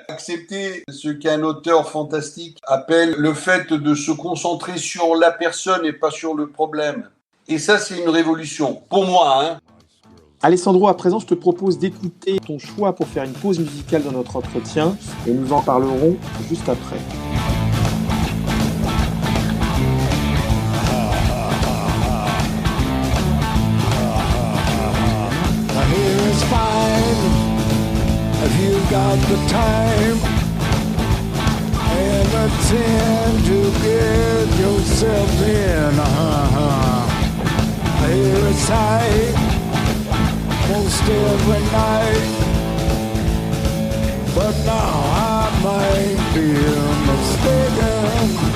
D: accepter ce qu'un auteur fantastique appelle le fait de se concentrer sur la personne et pas sur le problème. Et ça, c'est une révolution. Pour moi,
C: Alessandro, à présent, je te propose d'écouter ton choix pour faire une pause musicale dans notre entretien et nous en parlerons juste après.
E: Here is fine if you got the time and attend to get yourself in. Here is tight most every night, but now I might be mistaken.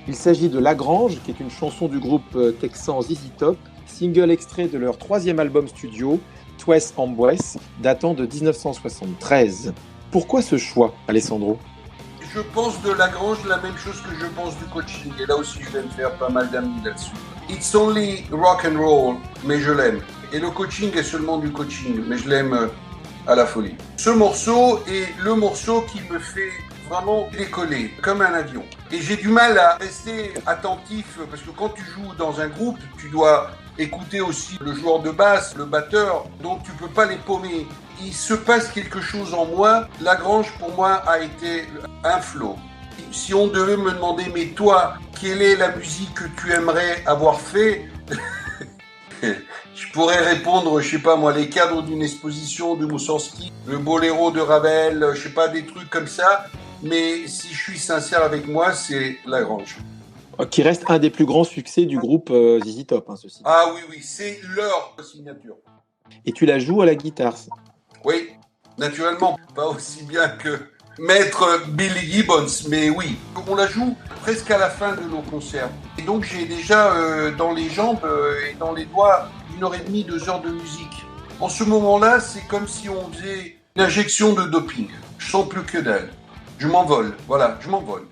C: Il s'agit de Lagrange, qui est une chanson du groupe texan ZZ Top, single extrait de leur 3e album studio, Twice Embrace, datant de 1973. Pourquoi ce choix, Alessandro ?
D: Je pense de Lagrange la même chose que je pense du coaching, et là aussi je vais me faire pas mal d'amis là-dessus. It's only rock and roll, mais je l'aime. Et le coaching est seulement du coaching, mais je l'aime à la folie. Ce morceau est le morceau qui me fait vraiment décoller, comme un avion. Et j'ai du mal à rester attentif, parce que quand tu joues dans un groupe, tu dois écouter aussi le joueur de basse, le batteur, donc tu peux pas les paumer. Il se passe quelque chose en moi. Lagrange, pour moi, a été un flow. Si on devait me demander, mais toi, quelle est la musique que tu aimerais avoir fait ? Je pourrais répondre, je sais pas moi, les cadres d'une exposition de Moussorgsky, le boléro de Ravel, je sais pas, des trucs comme ça. Mais si je suis sincère avec moi, c'est Lagrange.
C: Qui reste un des plus grands succès du groupe ZZ Top, hein, ceci.
D: Ah oui, c'est leur signature.
C: Et tu la joues à la guitare.
D: Oui, naturellement, pas aussi bien que Maître Billy Gibbons, mais oui, on la joue presque à la fin de nos concerts. Et donc j'ai déjà dans les jambes et dans les doigts 1h30, 2 heures de musique. En ce moment-là, c'est comme si on faisait une injection de doping. Je sens plus que dalle. Je m'envole, voilà, je m'envole.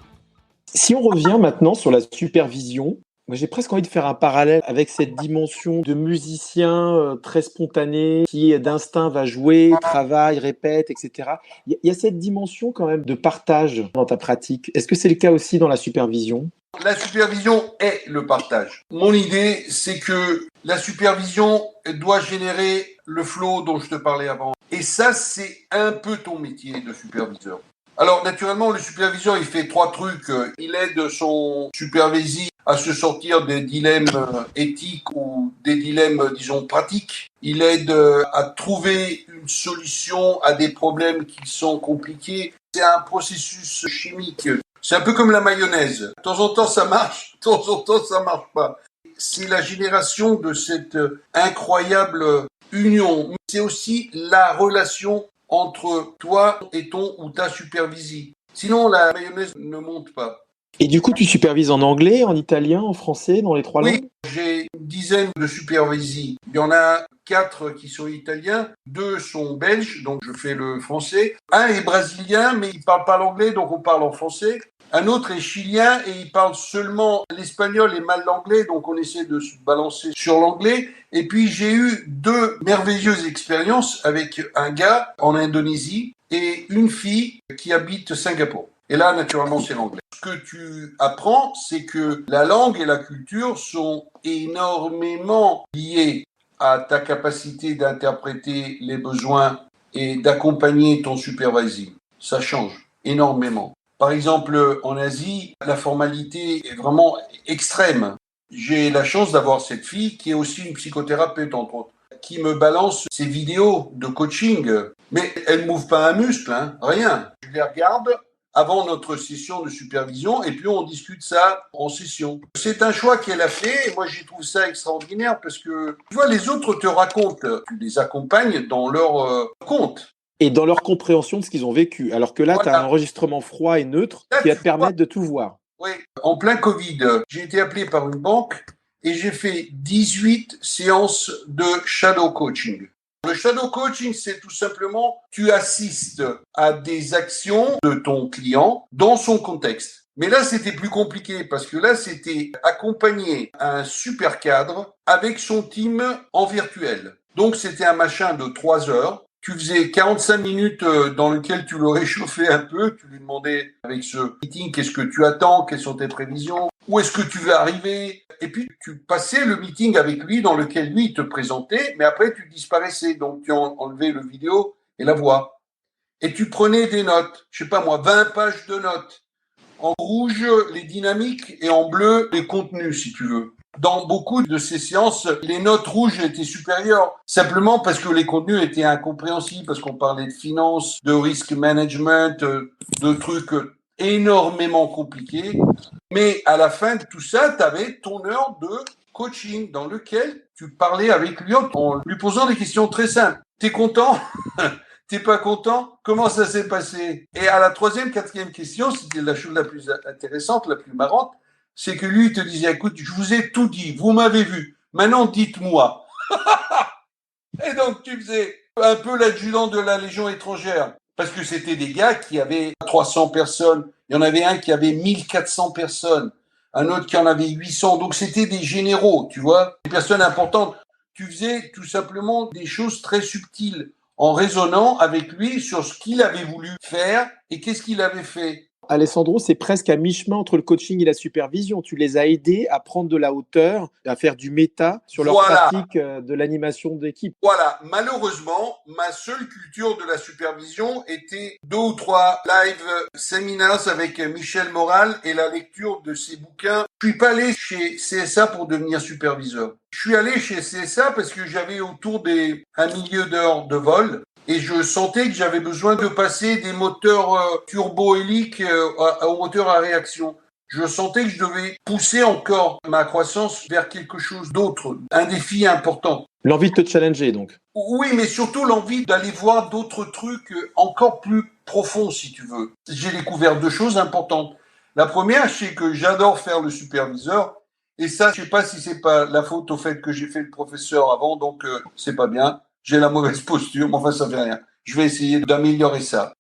C: Si on revient maintenant sur la supervision, moi j'ai presque envie de faire un parallèle avec cette dimension de musicien très spontané qui d'instinct va jouer, travaille, répète, etc. Il y a cette dimension quand même de partage dans ta pratique. Est-ce que c'est le cas aussi dans la supervision ?
D: La supervision est le partage. Mon idée, c'est que la supervision doit générer le flow dont je te parlais avant. Et ça, c'est un peu ton métier de superviseur. Alors, naturellement, le superviseur, il fait 3 trucs. Il aide son supervisé à se sortir des dilemmes éthiques ou des dilemmes, disons, pratiques. Il aide à trouver une solution à des problèmes qui sont compliqués. C'est un processus chimique. C'est un peu comme la mayonnaise. De temps en temps, ça marche. De temps en temps, ça marche pas. C'est la génération de cette incroyable union. C'est aussi la relation entre toi et ton ou ta supervisie. Sinon, la mayonnaise ne monte pas.
C: Et du coup, tu supervises en anglais, en italien, en français, dans les 3 langues ?
D: Oui, j'ai une dizaine de supervisés. Il y en a 4 qui sont italiens, 2 sont belges, donc je fais le français. Un est brésilien, mais il parle pas l'anglais, donc on parle en français. Un autre est chilien et il parle seulement l'espagnol et mal l'anglais, donc on essaie de se balancer sur l'anglais. Et puis j'ai eu 2 merveilleuses expériences avec un gars en Indonésie et une fille qui habite Singapour. Et là, naturellement, c'est l'anglais. Ce que tu apprends, c'est que la langue et la culture sont énormément liées à ta capacité d'interpréter les besoins et d'accompagner ton supervisor. Ça change énormément. Par exemple, en Asie, la formalité est vraiment extrême. J'ai la chance d'avoir cette fille qui est aussi une psychothérapeute, entre autres, qui me balance ses vidéos de coaching. Mais elle ne mouve pas un muscle, hein, rien. Je les regarde avant notre session de supervision et puis on discute ça en session. C'est un choix qu'elle a fait et moi j'y trouve ça extraordinaire parce que tu vois, les autres te racontent, tu les accompagnes dans leur compte.
C: Et dans leur compréhension de ce qu'ils ont vécu. Alors que là,
D: Voilà.
C: tu as un enregistrement froid et neutre qui va te permettre de tout voir.
D: Oui, en plein Covid, j'ai été appelé par une banque et j'ai fait 18 séances de shadow coaching. Le shadow coaching, c'est tout simplement, tu assistes à des actions de ton client dans son contexte. Mais là, c'était plus compliqué parce que là, c'était accompagner un super cadre avec son team en virtuel. Donc, c'était un machin de 3 heures. Tu faisais 45 minutes dans lequel tu le réchauffais un peu. Tu lui demandais avec ce meeting qu'est-ce que tu attends, quelles sont tes prévisions, où est-ce que tu veux arriver. Et puis tu passais le meeting avec lui dans lequel lui il te présentait, mais après tu disparaissais. Donc tu enlevais le vidéo et la voix. Et tu prenais des notes, je sais pas moi, 20 pages de notes. En rouge, les dynamiques et en bleu, les contenus si tu veux. Dans beaucoup de ces séances, les notes rouges étaient supérieures, simplement parce que les contenus étaient incompréhensibles, parce qu'on parlait de finance, de risk management, de trucs énormément compliqués. Mais à la fin de tout ça, tu avais ton heure de coaching dans lequel tu parlais avec lui en lui posant des questions très simples. T'es content ? T'es pas content ? Comment ça s'est passé ? Et à la 3e, 4e question, c'était la chose la plus intéressante, la plus marrante, c'est que lui, il te disait, écoute, je vous ai tout dit, vous m'avez vu, maintenant dites-moi. Et donc, tu faisais un peu l'adjudant de la Légion étrangère, parce que c'était des gars qui avaient 300 personnes, il y en avait un qui avait 1400 personnes, un autre qui en avait 800, donc c'était des généraux, tu vois, des personnes importantes. Tu faisais tout simplement des choses très subtiles, en raisonnant avec lui sur ce qu'il avait voulu faire et qu'est-ce qu'il avait fait.
C: Alessandro, c'est presque à mi-chemin entre le coaching et la supervision. Tu les as aidés à prendre de la hauteur, à faire du méta sur leur pratique de l'animation d'équipe.
D: Voilà. Malheureusement, ma seule culture de la supervision était 2 ou 3 live seminars avec Michel Moral et la lecture de ses bouquins. Je suis pas allé chez CSA pour devenir superviseur. Je suis allé chez CSA parce que j'avais autour un milieu d'heure de vol. Et je sentais que j'avais besoin de passer des moteurs turbo-héliques aux moteurs à réaction. Je sentais que je devais pousser encore ma croissance vers quelque chose d'autre, un défi important.
C: L'envie de te challenger, donc.
D: Oui, mais surtout l'envie d'aller voir d'autres trucs encore plus profonds, si tu veux. J'ai découvert 2 choses importantes. La première, c'est que j'adore faire le superviseur. Et ça, je sais pas si c'est pas la faute au fait que j'ai fait le professeur avant, donc c'est pas bien. J'ai la mauvaise posture, mais enfin, ça fait rien. Je vais essayer d'améliorer ça.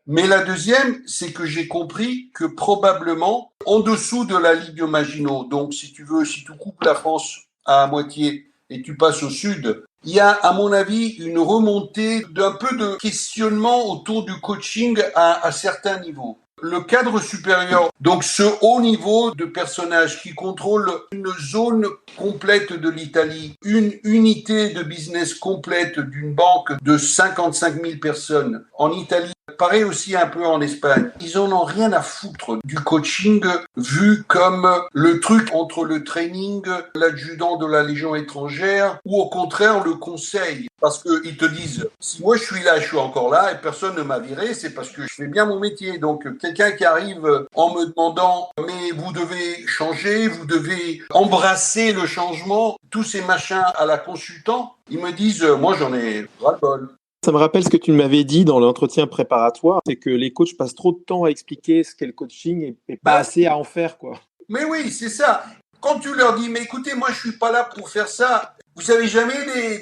D: Mais la deuxième, c'est que j'ai compris que probablement, en dessous de la ligne Maginot, donc si tu veux, si tu coupes la France à moitié et tu passes au sud, il y a, à mon avis, une remontée d'un peu de questionnement autour du coaching à certains niveaux. Le cadre supérieur, donc ce haut niveau de personnage qui contrôle une zone complète de l'Italie, une unité de business complète d'une banque de 55 000 personnes en Italie, pareil aussi un peu en Espagne. Ils en ont rien à foutre du coaching vu comme le truc entre le training, l'adjudant de la Légion étrangère ou au contraire le conseil. Parce qu'ils te disent, si moi je suis encore là et personne ne m'a viré, c'est parce que je fais bien mon métier. Donc quelqu'un qui arrive en me demandant, mais vous devez changer, vous devez embrasser le changement, tous ces machins à la consultant, ils me disent, moi j'en ai ras-le-bol.
C: Ça me rappelle ce que tu m'avais dit dans l'entretien préparatoire, c'est que les coachs passent trop de temps à expliquer ce qu'est le coaching et pas assez à en faire, quoi.
D: Mais oui, c'est ça. Quand tu leur dis, mais écoutez, moi je suis pas là pour faire ça, vous avez jamais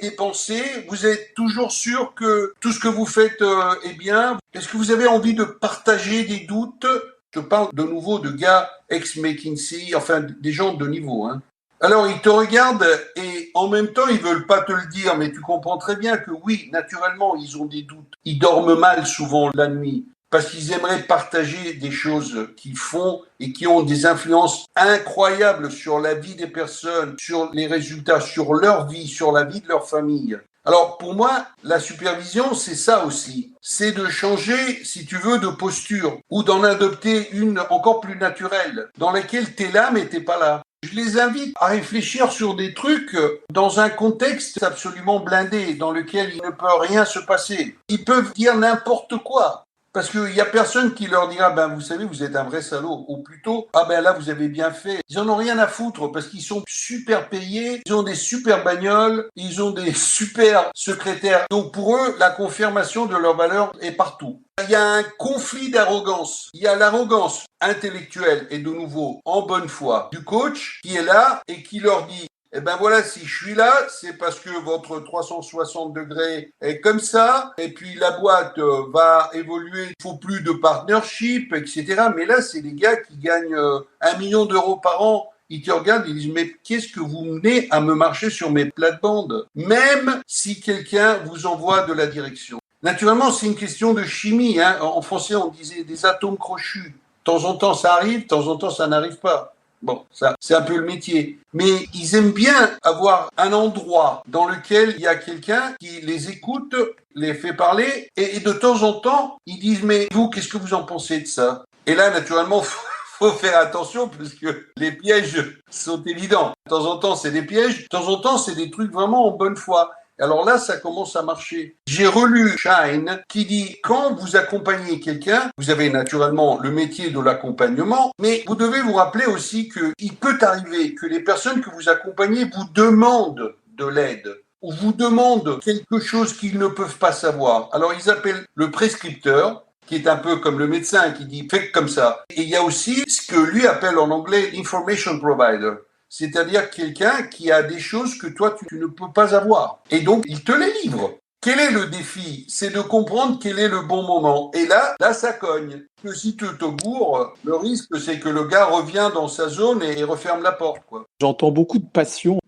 D: des pensées, vous êtes toujours sûr que tout ce que vous faites est bien. Est-ce que vous avez envie de partager des doutes? Je parle de nouveau de gars ex-McKinsey, enfin des gens de niveau, hein. Alors, ils te regardent et en même temps, ils veulent pas te le dire, mais tu comprends très bien que oui, naturellement, ils ont des doutes. Ils dorment mal souvent la nuit parce qu'ils aimeraient partager des choses qu'ils font et qui ont des influences incroyables sur la vie des personnes, sur les résultats, sur leur vie, sur la vie de leur famille. Alors, pour moi, la supervision, c'est ça aussi. C'est de changer, si tu veux, de posture ou d'en adopter une encore plus naturelle dans laquelle t'es là, mais t'es pas là. Je les invite à réfléchir sur des trucs dans un contexte absolument blindé, dans lequel il ne peut rien se passer. Ils peuvent dire n'importe quoi. Parce qu'il n'y a personne qui leur dira, ben vous savez, vous êtes un vrai salaud. Ou plutôt, ah ben là, vous avez bien fait. Ils en ont rien à foutre parce qu'ils sont super payés, ils ont des super bagnoles, ils ont des super secrétaires. Donc pour eux, la confirmation de leur valeur est partout. Il y a un conflit d'arrogance. Il y a l'arrogance intellectuelle et de nouveau en bonne foi du coach qui est là et qui leur dit eh ben voilà, si je suis là, c'est parce que votre 360 degrés est comme ça, et puis la boîte va évoluer, il faut plus de partnership, etc. Mais là, c'est des gars qui gagnent 1 million d'euros par an. Ils te regardent, ils disent, mais qu'est-ce que vous menez à me marcher sur mes plates-bandes? Même si quelqu'un vous envoie de la direction. Naturellement, c'est une question de chimie, hein. En français, on disait des atomes crochus. De temps en temps, ça arrive, de temps en temps, ça n'arrive pas. Bon, ça, c'est un peu le métier. Mais ils aiment bien avoir un endroit dans lequel il y a quelqu'un qui les écoute, les fait parler, et de temps en temps, ils disent, mais vous, qu'est-ce que vous en pensez de ça? Et là, naturellement, faut faire attention parce que les pièges sont évidents. De temps en temps, c'est des pièges. De temps en temps, c'est des trucs vraiment en bonne foi. Alors là, ça commence à marcher. J'ai relu Shine qui dit quand vous accompagnez quelqu'un, vous avez naturellement le métier de l'accompagnement, mais vous devez vous rappeler aussi qu'il peut arriver que les personnes que vous accompagnez vous demandent de l'aide ou vous demandent quelque chose qu'ils ne peuvent pas savoir. Alors ils appellent le prescripteur, qui est un peu comme le médecin qui dit faites comme ça. Et il y a aussi ce que lui appelle en anglais l'information provider. C'est-à-dire quelqu'un qui a des choses que toi, tu ne peux pas avoir. Et donc, il te les livre. Quel est le défi? C'est de comprendre quel est le bon moment. Et là, ça cogne. Que si tu te gourres, le risque, c'est que le gars revient dans sa zone et referme la porte, quoi.
C: J'entends beaucoup de passion,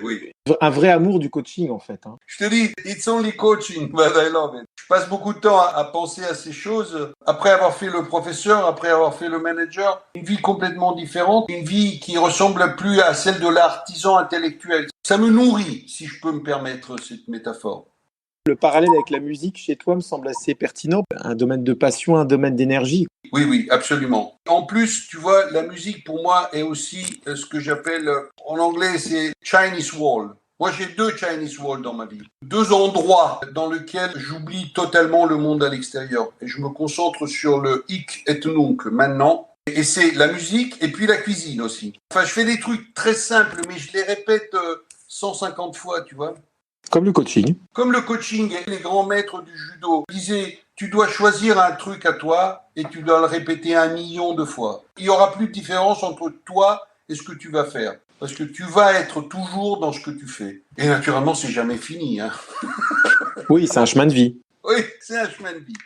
D: Oui.
C: un vrai amour du coaching, en fait, hein.
D: Je te dis, it's only coaching, but I love it. Je passe beaucoup de temps à penser à ces choses. Après avoir fait le professeur, après avoir fait le manager, une vie complètement différente, une vie qui ressemble plus à celle de l'artisan intellectuel. Ça me nourrit, si je peux me permettre cette métaphore.
C: Le parallèle avec la musique chez toi me semble assez pertinent. Un domaine de passion, un domaine d'énergie.
D: Oui, absolument. En plus, tu vois, la musique pour moi est aussi ce que j'appelle, en anglais, c'est Chinese Wall. Moi, j'ai 2 Chinese Walls dans ma vie. 2 endroits dans lesquels j'oublie totalement le monde à l'extérieur. Et je me concentre sur le hic et nunc, maintenant. Et c'est la musique et puis la cuisine aussi. Enfin, je fais des trucs très simples, mais je les répète 150 fois, tu vois.
C: Comme le coaching.
D: Comme le coaching, les grands maîtres du judo disaient, tu dois choisir un truc à toi et tu dois le répéter 1 million de fois. Il n'y aura plus de différence entre toi et ce que tu vas faire. Parce que tu vas être toujours dans ce que tu fais. Et naturellement, c'est jamais fini. Hein.
C: Oui, c'est un chemin de vie.
D: Oui, c'est un chemin de vie.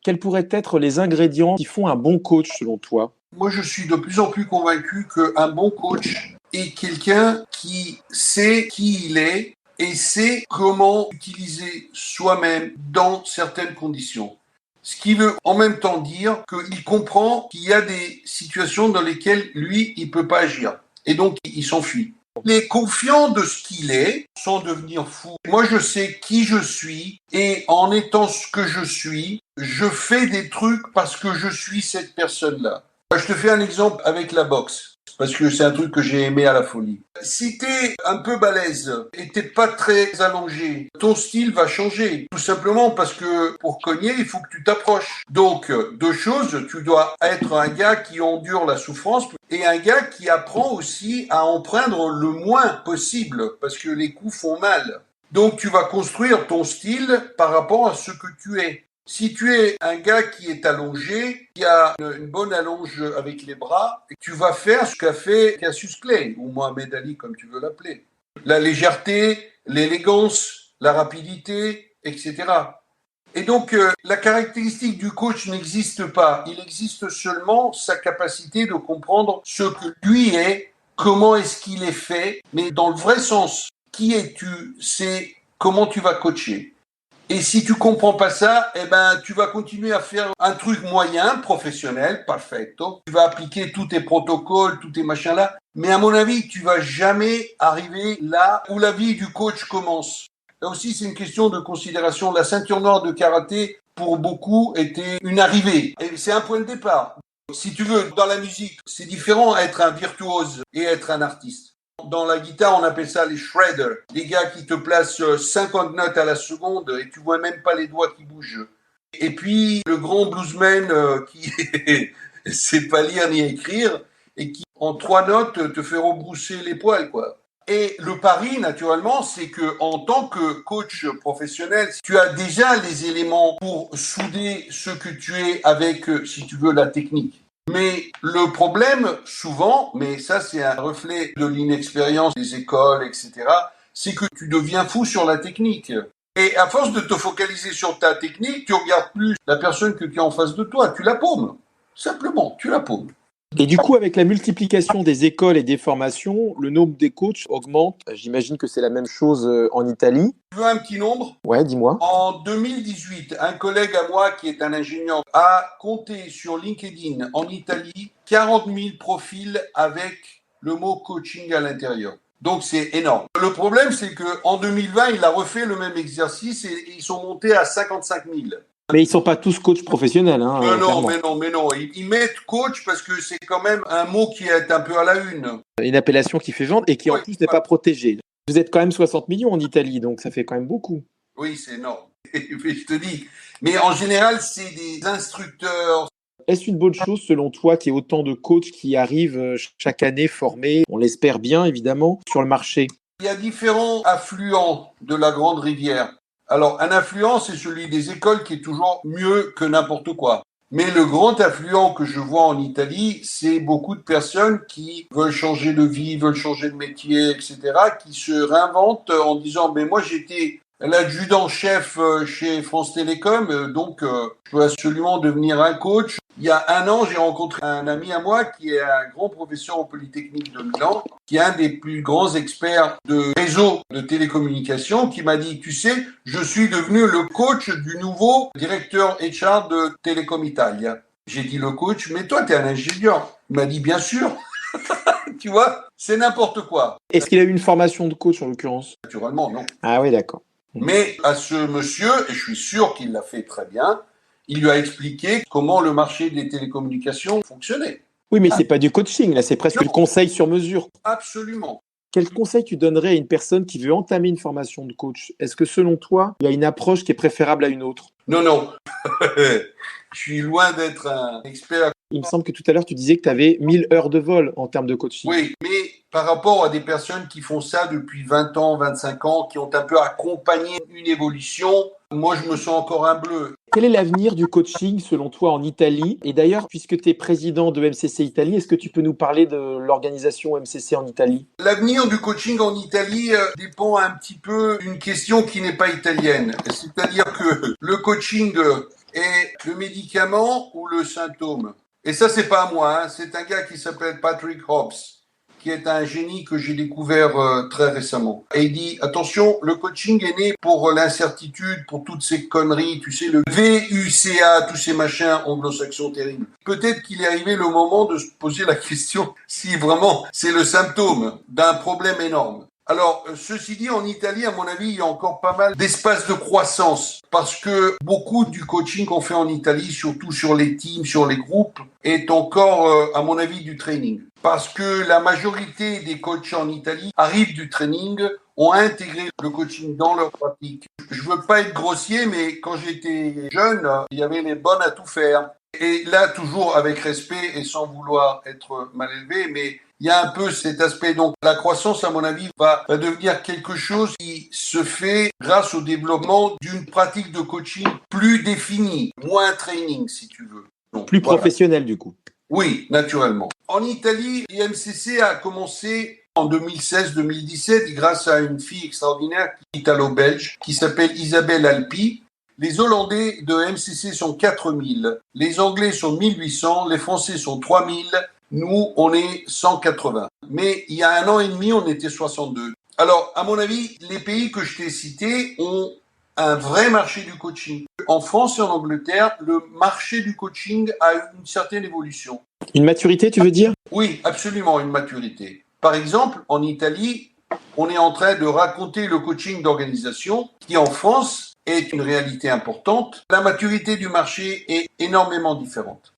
C: Quels pourraient être les ingrédients qui font un bon coach selon toi?
D: Moi, je suis de plus en plus convaincu qu'un bon coach est quelqu'un qui sait qui il est et sait comment utiliser soi-même dans certaines conditions. Ce qui veut en même temps dire qu'il comprend qu'il y a des situations dans lesquelles lui, il peut pas agir. Et donc, il s'enfuit. Il est confiant de ce qu'il est, sans devenir fou. Moi, je sais qui je suis et en étant ce que je suis, je fais des trucs parce que je suis cette personne-là. Je te fais un exemple avec la boxe, parce que c'est un truc que j'ai aimé à la folie. Si t'es un peu balèze et t'es pas très allongé, ton style va changer. Tout simplement parce que pour cogner, il faut que tu t'approches. Donc, 2 choses, tu dois être un gars qui endure la souffrance et un gars qui apprend aussi à en prendre le moins possible, parce que les coups font mal. Donc, tu vas construire ton style par rapport à ce que tu es. Si tu es un gars qui est allongé, qui a une bonne allonge avec les bras, tu vas faire ce qu'a fait Cassius Clay, ou Mohamed Ali, comme tu veux l'appeler. La légèreté, l'élégance, la rapidité, etc. Et donc, la caractéristique du coach n'existe pas. Il existe seulement sa capacité de comprendre ce que lui est, comment est-ce qu'il est fait, mais dans le vrai sens. Qui es-tu? C'est comment tu vas coacher. Et si tu comprends pas ça, eh ben, tu vas continuer à faire un truc moyen, professionnel, perfecto. Tu vas appliquer tous tes protocoles, tous tes machins là. Mais à mon avis, tu vas jamais arriver là où la vie du coach commence. Là aussi, c'est une question de considération. La ceinture noire de karaté, pour beaucoup, était une arrivée. Et c'est un point de départ. Si tu veux, dans la musique, c'est différent être un virtuose et être un artiste. Dans la guitare, on appelle ça les shredders. Les gars qui te placent 50 notes à la seconde et tu vois même pas les doigts qui bougent. Et puis, le grand bluesman qui sait pas lire ni écrire et qui, en 3 notes, te fait rebrousser les poils, quoi. Et le pari, naturellement, c'est que en tant que coach professionnel, tu as déjà les éléments pour souder ce que tu es avec, si tu veux, la technique. Mais le problème, souvent, mais ça c'est un reflet de l'inexpérience des écoles, etc., c'est que tu deviens fou sur la technique. Et à force de te focaliser sur ta technique, tu regardes plus la personne que tu as en face de toi, tu la paumes. Simplement, tu la paumes.
C: Et du coup, avec la multiplication des écoles et des formations, le nombre des coachs augmente. J'imagine que c'est la même chose en Italie.
D: Tu veux un petit nombre?
C: Ouais, dis-moi.
D: En 2018, un collègue à moi qui est un ingénieur a compté sur LinkedIn en Italie 40 000 profils avec le mot coaching à l'intérieur. Donc c'est énorme. Le problème, c'est qu'en 2020, il a refait le même exercice et ils sont montés à 55 000.
C: Mais ils sont pas tous coachs professionnels, hein.
D: Mais non. Ils mettent coach parce que c'est quand même un mot qui est un peu à la une.
C: Une appellation qui fait vendre et qui en plus n'est pas protégée. Vous êtes quand même 60 millions en Italie, donc ça fait quand même beaucoup.
D: Oui, c'est énorme. Je te dis. Mais en général, c'est des instructeurs.
C: Est-ce une bonne chose selon toi qu'il y ait autant de coachs qui arrivent chaque année formés, on l'espère bien évidemment, sur le marché?
D: Il y a différents affluents de la grande rivière. Alors, un affluent, c'est celui des écoles qui est toujours mieux que n'importe quoi. Mais le grand affluent que je vois en Italie, c'est beaucoup de personnes qui veulent changer de vie, veulent changer de métier, etc., qui se réinventent en disant, mais moi j'étais l'adjudant-chef chez France Télécom, donc je peux absolument devenir un coach. Il y a 1 an, j'ai rencontré un ami à moi qui est un grand professeur au Polytechnique de Milan, qui est un des plus grands experts de réseau de télécommunications, qui m'a dit, tu sais, je suis devenu le coach du nouveau directeur HR de Telecom Italia. J'ai dit le coach, mais toi, tu es un ingénieur. Il m'a dit, bien sûr. Tu vois, c'est n'importe quoi.
C: Est-ce qu'il a eu une formation de coach en l'occurrence?
D: Naturellement, non.
C: Ah oui, d'accord.
D: Mais à ce monsieur, et je suis sûr qu'il l'a fait très bien, il lui a expliqué comment le marché des télécommunications fonctionnait.
C: Oui, mais c'est pas du coaching, là, c'est presque
D: Non.
C: le conseil sur mesure.
D: Absolument.
C: Quel conseil tu donnerais à une personne qui veut entamer une formation de coach? Est-ce que selon toi, il y a une approche qui est préférable à une autre?
D: Non. Je suis loin d'être un expert.
C: Il me semble que tout à l'heure, tu disais que tu avais 1000 heures de vol en termes de coaching.
D: Oui, mais par rapport à des personnes qui font ça depuis 20 ans, 25 ans, qui ont un peu accompagné une évolution, moi, je me sens encore un bleu.
C: Quel est l'avenir du coaching selon toi en Italie? Et d'ailleurs, puisque tu es président de MCC Italie, est-ce que tu peux nous parler de l'organisation MCC en Italie?
D: L'avenir du coaching en Italie dépend un petit peu d'une question qui n'est pas italienne. C'est-à-dire que le coaching est le médicament ou le symptôme. Et ça, c'est pas à moi, hein. C'est un gars qui s'appelle Patrick Hobbs, qui est un génie que j'ai découvert très récemment. Et il dit, attention, le coaching est né pour l'incertitude, pour toutes ces conneries, tu sais, le VUCA, tous ces machins anglo-saxons terribles. Peut-être qu'il est arrivé le moment de se poser la question si vraiment c'est le symptôme d'un problème énorme. Alors, ceci dit, en Italie, à mon avis, il y a encore pas mal d'espace de croissance parce que beaucoup du coaching qu'on fait en Italie, surtout sur les teams, sur les groupes, est encore, à mon avis, du training. Parce que la majorité des coachs en Italie arrivent du training, ont intégré le coaching dans leur pratique. Je veux pas être grossier, mais quand j'étais jeune, il y avait les bonnes à tout faire. Et là, toujours avec respect et sans vouloir être mal élevé, mais il y a un peu cet aspect. Donc, la croissance, à mon avis, va devenir quelque chose qui se fait grâce au développement d'une pratique de coaching plus définie, moins training, si tu veux. Donc,
C: Plus
D: voilà.
C: professionnel, du coup.
D: Oui, naturellement. En Italie, l'IMCC a commencé en 2016-2017 grâce à une fille extraordinaire italo-belge qui s'appelle Isabelle Alpi. Les Hollandais de MCC sont 4000, les Anglais sont 1800, les Français sont 3000, nous, on est 180. Mais il y a 1 an et demi, on était 62. Alors, à mon avis, les pays que je t'ai cités ont un vrai marché du coaching. En France et en Angleterre, le marché du coaching a eu une certaine évolution.
C: Une maturité, tu veux dire?
D: Oui, absolument, une maturité. Par exemple, en Italie, on est en train de raconter le coaching d'organisation qui, en France, est une réalité importante. La maturité du marché est énormément différente.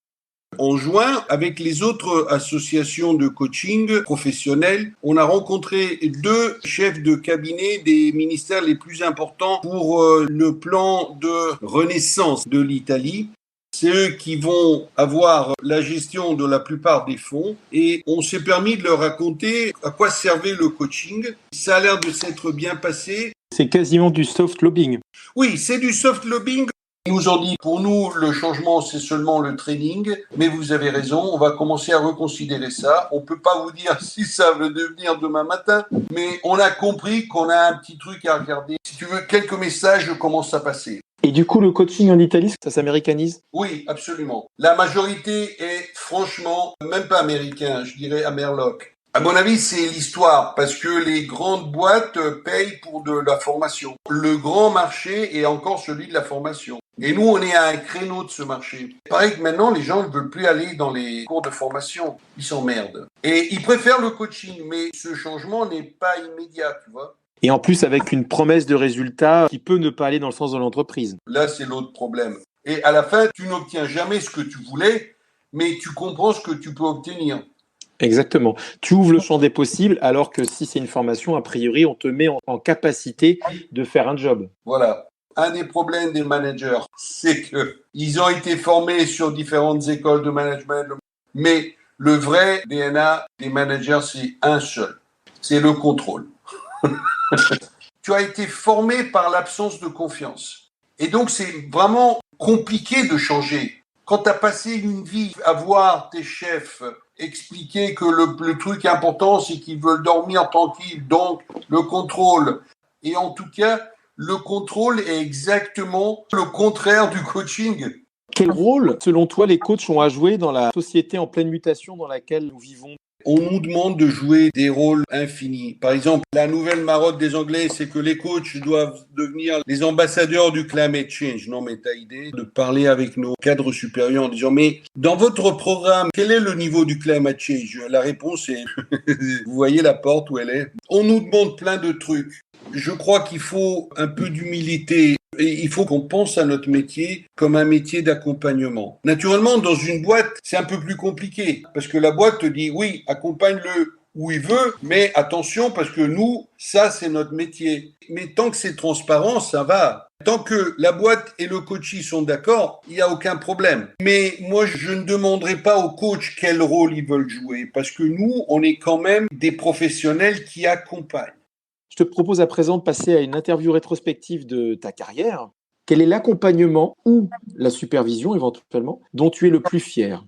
D: En juin, avec les autres associations de coaching professionnels, on a rencontré 2 chefs de cabinet des ministères les plus importants pour le plan de renaissance de l'Italie. C'est eux qui vont avoir la gestion de la plupart des fonds et on s'est permis de leur raconter à quoi servait le coaching. Ça a l'air de s'être bien passé.
C: C'est quasiment du soft lobbying.
D: Oui, c'est du soft lobbying. Ils nous ont dit, pour nous, le changement, c'est seulement le training, mais vous avez raison, on va commencer à reconsidérer ça. On peut pas vous dire si ça va devenir demain matin, mais on a compris qu'on a un petit truc à regarder. Si tu veux, quelques messages commencent à passer.
C: Et du coup, le coaching en Italie, ça s'américanise?
D: Oui, absolument. La majorité est franchement, même pas américain, je dirais amerloc. À mon avis, c'est l'histoire, parce que les grandes boîtes payent pour de la formation. Le grand marché est encore celui de la formation. Et nous, on est à un créneau de ce marché. Pareil que maintenant, les gens ne veulent plus aller dans les cours de formation. Ils s'emmerdent. Et ils préfèrent le coaching, mais ce changement n'est pas immédiat, tu vois.
C: Et en plus, avec une promesse de résultat qui peut ne pas aller dans le sens de l'entreprise.
D: Là, c'est l'autre problème. Et à la fin, tu n'obtiens jamais ce que tu voulais, mais tu comprends ce que tu peux obtenir.
C: Exactement. Tu ouvres le champ des possibles, alors que si c'est une formation, a priori, on te met en capacité de faire un job.
D: Voilà. Un des problèmes des managers, c'est que ils ont été formés sur différentes écoles de management, mais le vrai DNA des managers, c'est un seul. C'est le contrôle. Tu as été formé par l'absence de confiance. Et donc, c'est vraiment compliqué de changer. Quand tu as passé une vie à voir tes chefs expliquer que le truc important, c'est qu'ils veulent dormir tranquille, donc le contrôle. Et en tout cas, le contrôle est exactement le contraire du coaching.
C: Quel rôle, selon toi, les coachs ont à jouer dans la société en pleine mutation dans laquelle nous vivons?
D: On nous demande de jouer des rôles infinis. Par exemple, la nouvelle marotte des Anglais, c'est que les coachs doivent devenir les ambassadeurs du climate change. Non, mais t'as idée de parler avec nos cadres supérieurs en disant, mais dans votre programme, quel est le niveau du climate change? La réponse est, vous voyez la porte où elle est. On nous demande plein de trucs. Je crois qu'il faut un peu d'humilité et il faut qu'on pense à notre métier comme un métier d'accompagnement. Naturellement, dans une boîte, c'est un peu plus compliqué parce que la boîte te dit oui, accompagne-le où il veut, mais attention parce que nous, ça c'est notre métier. Mais tant que c'est transparent, ça va. Tant que la boîte et le coach sont d'accord, il n'y a aucun problème. Mais moi, je ne demanderai pas aux coachs quel rôle ils veulent jouer parce que nous, on est quand même des professionnels qui accompagnent.
C: Je te propose à présent de passer à une interview rétrospective de ta carrière. Quel est l'accompagnement ou la supervision éventuellement dont tu es le plus fier?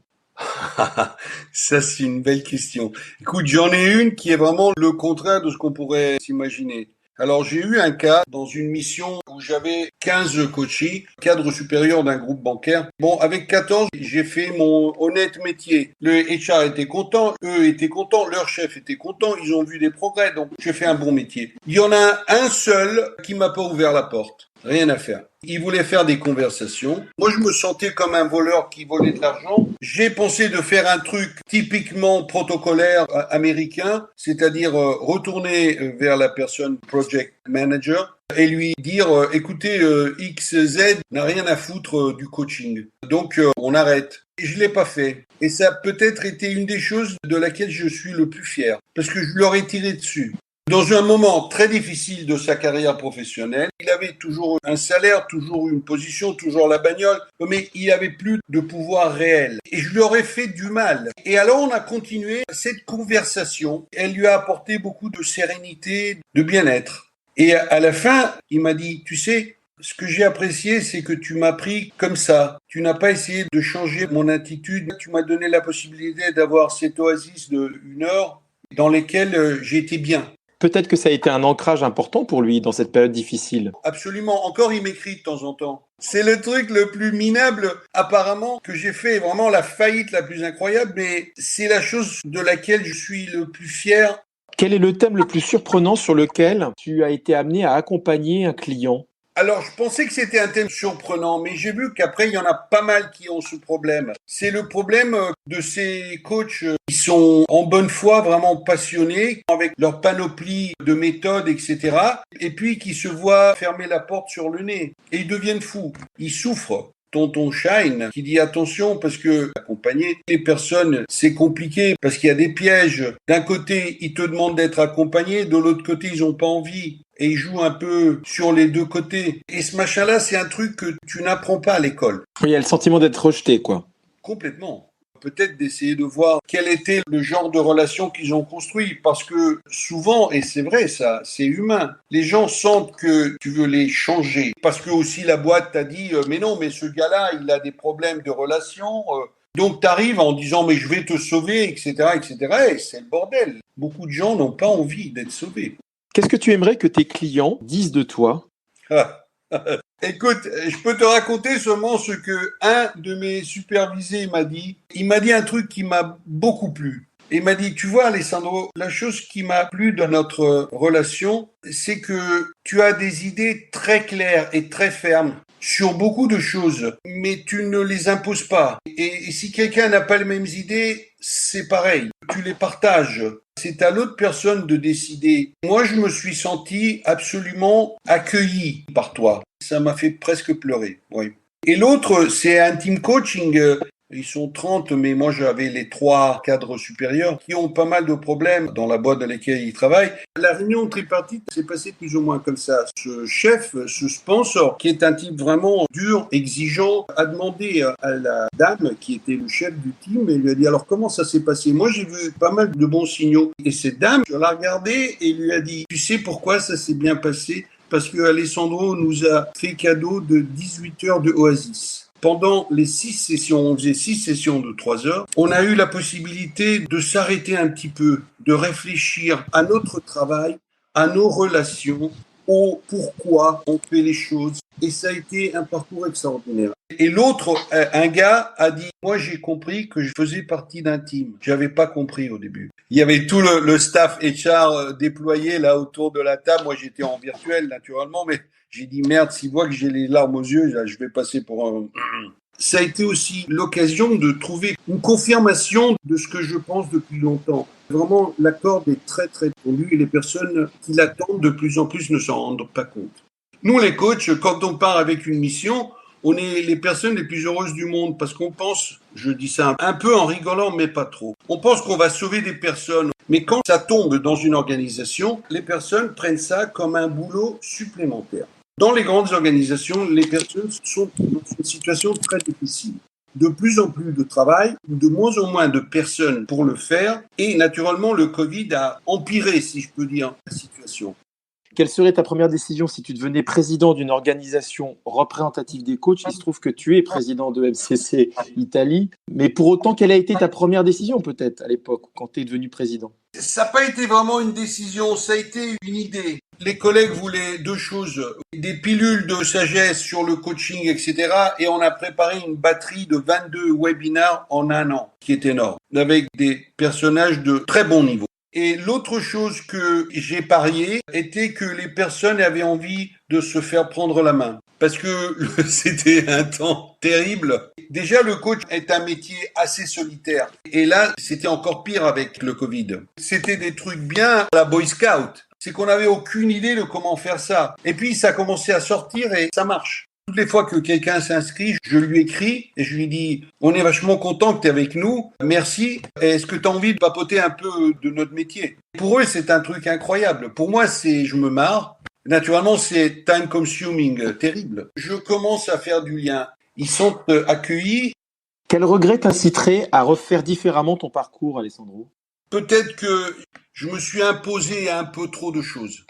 D: Ça, c'est une belle question. Écoute, j'en ai une qui est vraiment le contraire de ce qu'on pourrait s'imaginer. Alors, j'ai eu un cas dans une mission où j'avais 15 coachés, cadre supérieur d'un groupe bancaire. Bon, avec 14, j'ai fait mon honnête métier. Le HR était content, eux étaient contents, leur chef était content, ils ont vu des progrès, donc j'ai fait un bon métier. Il y en a un seul qui m'a pas ouvert la porte. Rien à faire. Il voulait faire des conversations. Moi, je me sentais comme un voleur qui volait de l'argent. J'ai pensé de faire un truc typiquement protocolaire américain, c'est-à-dire retourner vers la personne project manager et lui dire écoutez, XZ n'a rien à foutre du coaching. Donc, on arrête. Et je l'ai pas fait. Et ça a peut-être été une des choses de laquelle je suis le plus fier. Parce que je leur ai tiré dessus. Dans un moment très difficile de sa carrière professionnelle, il avait toujours un salaire, toujours une position, toujours la bagnole, mais il avait plus de pouvoir réel. Et je lui aurais fait du mal. Et alors on a continué cette conversation. Elle lui a apporté beaucoup de sérénité, de bien-être. Et à la fin, il m'a dit, tu sais, ce que j'ai apprécié, c'est que tu m'as pris comme ça. Tu n'as pas essayé de changer mon attitude. Tu m'as donné la possibilité d'avoir cette oasis de 1 heure dans laquelle j'ai été bien.
C: Peut-être que ça a été un ancrage important pour lui dans cette période difficile.
D: Absolument. Encore, il m'écrit de temps en temps. C'est le truc le plus minable, apparemment, que j'ai fait. Vraiment la faillite la plus incroyable, mais c'est la chose de laquelle je suis le plus fier.
C: Quel est le thème le plus surprenant sur lequel tu as été amené à accompagner un client?
D: Alors, je pensais que c'était un thème surprenant, mais j'ai vu qu'après, il y en a pas mal qui ont ce problème. C'est le problème de ces coachs qui sont en bonne foi, vraiment passionnés, avec leur panoplie de méthodes, etc. Et puis qui se voient fermer la porte sur le nez. Et ils deviennent fous. Ils souffrent. Tonton Shine qui dit attention parce que accompagner les personnes c'est compliqué parce qu'il y a des pièges. D'un côté ils te demandent d'être accompagné, de l'autre côté ils ont pas envie et ils jouent un peu sur les deux côtés. Et ce machin-là c'est un truc que tu n'apprends pas à l'école.
C: Oui, il y a le sentiment d'être rejeté, quoi.
D: Complètement. Peut-être d'essayer de voir quel était le genre de relation qu'ils ont construit. Parce que souvent, et c'est vrai ça, c'est humain, les gens sentent que tu veux les changer. Parce que aussi la boîte t'a dit « mais non, mais ce gars-là, il a des problèmes de relation. Donc tu arrives en disant « mais je vais te sauver, etc. etc. » Et c'est le bordel. Beaucoup de gens n'ont pas envie d'être sauvés.
C: Qu'est-ce que tu aimerais que tes clients disent de toi?
D: Écoute, je peux te raconter seulement ce que un de mes supervisés m'a dit. Il m'a dit un truc qui m'a beaucoup plu. Il m'a dit, tu vois Alessandro, la chose qui m'a plu dans notre relation, c'est que tu as des idées très claires et très fermes sur beaucoup de choses, mais tu ne les imposes pas. Et si quelqu'un n'a pas les mêmes idées, c'est pareil. Tu les partages. C'est à l'autre personne de décider. Moi, je me suis senti absolument accueilli par toi. Ça m'a fait presque pleurer, oui. Et l'autre, c'est un team coaching. Ils sont 30, mais moi j'avais les 3 cadres supérieurs qui ont pas mal de problèmes dans la boîte dans laquelle ils travaillent. La réunion tripartite s'est passée plus ou moins comme ça. Ce chef, ce sponsor, qui est un type vraiment dur, exigeant, a demandé à la dame qui était le chef du team et lui a dit alors comment ça s'est passé? Moi j'ai vu pas mal de bons signaux. Et cette dame, je l'ai regardée et lui a dit tu sais pourquoi ça s'est bien passé? Parce que Alessandro nous a fait cadeau de 18 heures de Oasis. Pendant les 6 sessions, on faisait 6 sessions de 3 heures, on a eu la possibilité de s'arrêter un petit peu, de réfléchir à notre travail, à nos relations, au pourquoi on fait les choses. Et ça a été un parcours extraordinaire. Et l'autre, un gars, a dit « Moi, j'ai compris que je faisais partie d'un team. J'avais pas compris au début. » Il y avait tout le staff HR déployé là autour de la table. Moi, j'étais en virtuel, naturellement, mais j'ai dit « Merde, s'il voit que j'ai les larmes aux yeux, je vais passer pour un... » Ça a été aussi l'occasion de trouver une confirmation de ce que je pense depuis longtemps. Vraiment, la corde est très, très tendue et les personnes qui l'attendent de plus en plus ne s'en rendent pas compte. Nous, les coachs, quand on part avec une mission, on est les personnes les plus heureuses du monde parce qu'on pense, je dis ça un peu en rigolant, mais pas trop. On pense qu'on va sauver des personnes. Mais quand ça tombe dans une organisation, les personnes prennent ça comme un boulot supplémentaire. Dans les grandes organisations, les personnes sont dans une situation très difficile. De plus en plus de travail, de moins en moins de personnes pour le faire. Et naturellement, le Covid a empiré, si je peux dire, la situation.
C: Quelle serait ta première décision si tu devenais président d'une organisation représentative des coachs? Il se trouve que tu es président de MCC Italie, mais pour autant, quelle a été ta première décision peut-être à l'époque quand tu es devenu président?
D: Ça n'a pas été vraiment une décision, ça a été une idée. Les collègues voulaient deux choses, des pilules de sagesse sur le coaching, etc. Et on a préparé une batterie de 22 webinaires en un an, qui est énorme, avec des personnages de très bon niveau. Et l'autre chose que j'ai parié était que les personnes avaient envie de se faire prendre la main. Parce que c'était un temps terrible. Déjà, le coach est un métier assez solitaire. Et là, c'était encore pire avec le Covid. C'était des trucs bien à la Boy Scout. C'est qu'on n'avait aucune idée de comment faire ça. Et puis, ça a commencé à sortir et ça marche. Toutes les fois que quelqu'un s'inscrit, je lui écris et je lui dis « On est vachement content que tu es avec nous, merci. Est-ce que tu as envie de papoter un peu de notre métier ?» Pour eux, c'est un truc incroyable. Pour moi, je me marre. Naturellement, c'est time consuming, terrible. Je commence à faire du lien. Ils sont accueillis.
C: Quel regret t'inciterait à refaire différemment ton parcours, Alessandro?
D: Peut-être que je me suis imposé un peu trop de choses.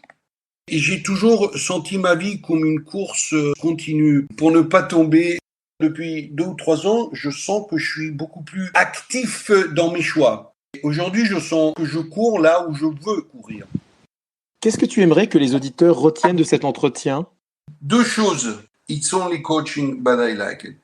D: Et j'ai toujours senti ma vie comme une course continue pour ne pas tomber. Depuis 2 ou 3 ans, je sens que je suis beaucoup plus actif dans mes choix. Aujourd'hui, je sens que je cours là où je veux courir.
C: Qu'est-ce que tu aimerais que les auditeurs retiennent de cet entretien?
D: 2 choses. It's only coaching, but I like it.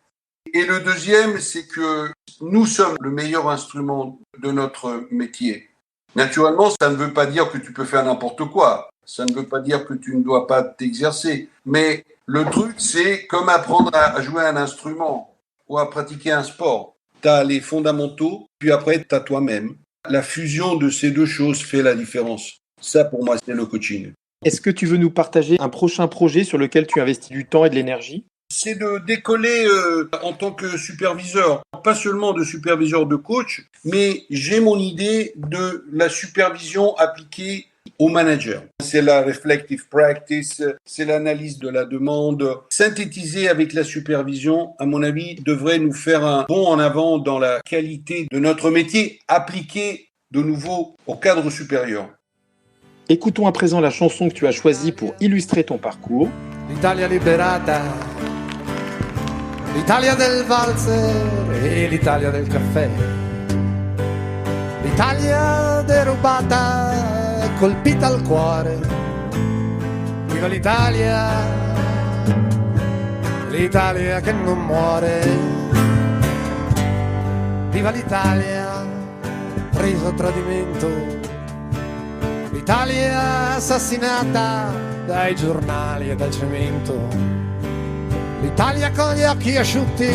D: Et le deuxième, c'est que nous sommes le meilleur instrument de notre métier. Naturellement, ça ne veut pas dire que tu peux faire n'importe quoi. Ça ne veut pas dire que tu ne dois pas t'exercer. Mais le truc, c'est comme apprendre à jouer un instrument ou à pratiquer un sport. Tu as les fondamentaux, puis après, tu as toi-même. La fusion de ces 2 choses fait la différence. Ça, pour moi, c'est le coaching.
C: Est-ce que tu veux nous partager un prochain projet sur lequel tu investis du temps et de l'énergie?
D: C'est de décoller en tant que superviseur, pas seulement de superviseur de coach, mais j'ai mon idée de la supervision appliquée au manager. C'est la reflective practice, c'est l'analyse de la demande. Synthétiser avec la supervision, à mon avis, devrait nous faire un bond en avant dans la qualité de notre métier, appliqué de nouveau au cadre supérieur.
C: Écoutons à présent la chanson que tu as choisie pour illustrer ton parcours.
E: L'Italia liberata, l'Italia del valzer e l'Italia del caffè, l'Italia derubata, colpita al cuore, viva l'Italia, l'Italia che non muore, viva l'Italia, preso a tradimento, l'Italia assassinata dai giornali e dal cemento, l'Italia con gli occhi asciutti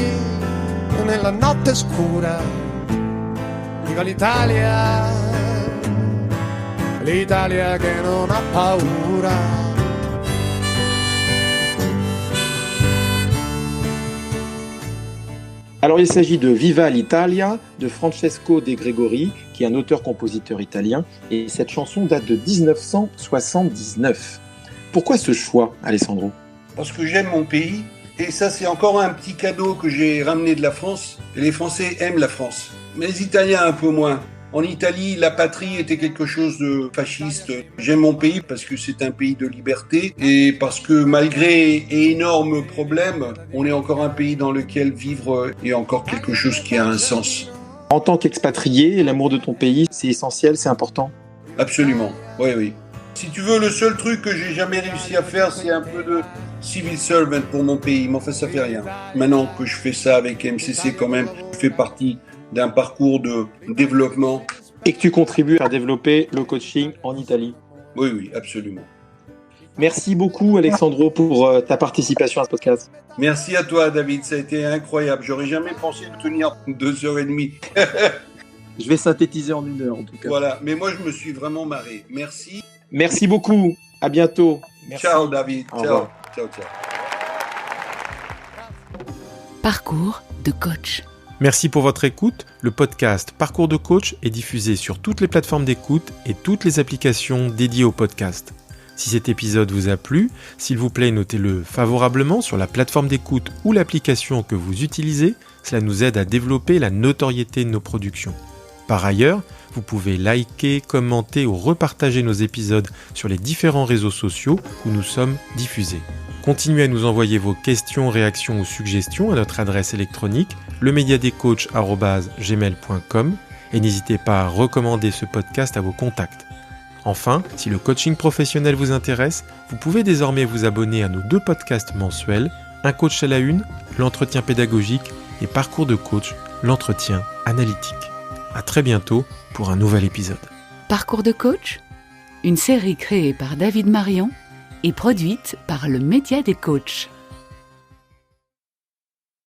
E: nella notte scura, viva l'Italia, l'Italia che non ha paura.
C: Alors il s'agit de Viva l'Italia de Francesco De Gregori, qui est un auteur-compositeur italien, et cette chanson date de 1979. Pourquoi ce choix, Alessandro?
D: Parce que j'aime mon pays, et ça c'est encore un petit cadeau que j'ai ramené de la France. Les Français aiment la France, mais les Italiens un peu moins. En Italie, la patrie était quelque chose de fasciste. J'aime mon pays parce que c'est un pays de liberté et parce que malgré énormes problèmes, on est encore un pays dans lequel vivre est encore quelque chose qui a un sens.
C: En tant qu'expatrié, l'amour de ton pays, c'est essentiel, c'est important?
D: Absolument, oui. Si tu veux, le seul truc que j'ai jamais réussi à faire, c'est un peu de civil servant pour mon pays, mais enfin ça fait rien. Maintenant que je fais ça avec MCC quand même, je fais partie d'un parcours de développement.
C: Et que tu contribues à développer le coaching en Italie.
D: Oui, absolument.
C: Merci beaucoup Alessandro pour ta participation à ce podcast.
D: Merci à toi David, ça a été incroyable. J'aurais jamais pensé tenir 2h30.
C: Je vais synthétiser en 1 heure en tout cas.
D: Voilà, mais moi je me suis vraiment marré. Merci.
C: Merci beaucoup, à bientôt. Merci.
D: Ciao David, ciao.
A: Parcours de coach.
B: Merci pour votre écoute. Le podcast Parcours de coach est diffusé sur toutes les plateformes d'écoute et toutes les applications dédiées au podcast. Si cet épisode vous a plu, s'il vous plaît, notez-le favorablement sur la plateforme d'écoute ou l'application que vous utilisez. Cela nous aide à développer la notoriété de nos productions. Par ailleurs, vous pouvez liker, commenter ou repartager nos épisodes sur les différents réseaux sociaux où nous sommes diffusés. Continuez à nous envoyer vos questions, réactions ou suggestions à notre adresse électronique lemediadescoach@gmail.com et n'hésitez pas à recommander ce podcast à vos contacts. Enfin, si le coaching professionnel vous intéresse, vous pouvez désormais vous abonner à nos 2 podcasts mensuels, Un coach à la une, l'entretien pédagogique, et Parcours de coach, l'entretien analytique. À très bientôt pour un nouvel épisode.
A: Parcours de coach, une série créée par David Marion et produite par le Média des coachs.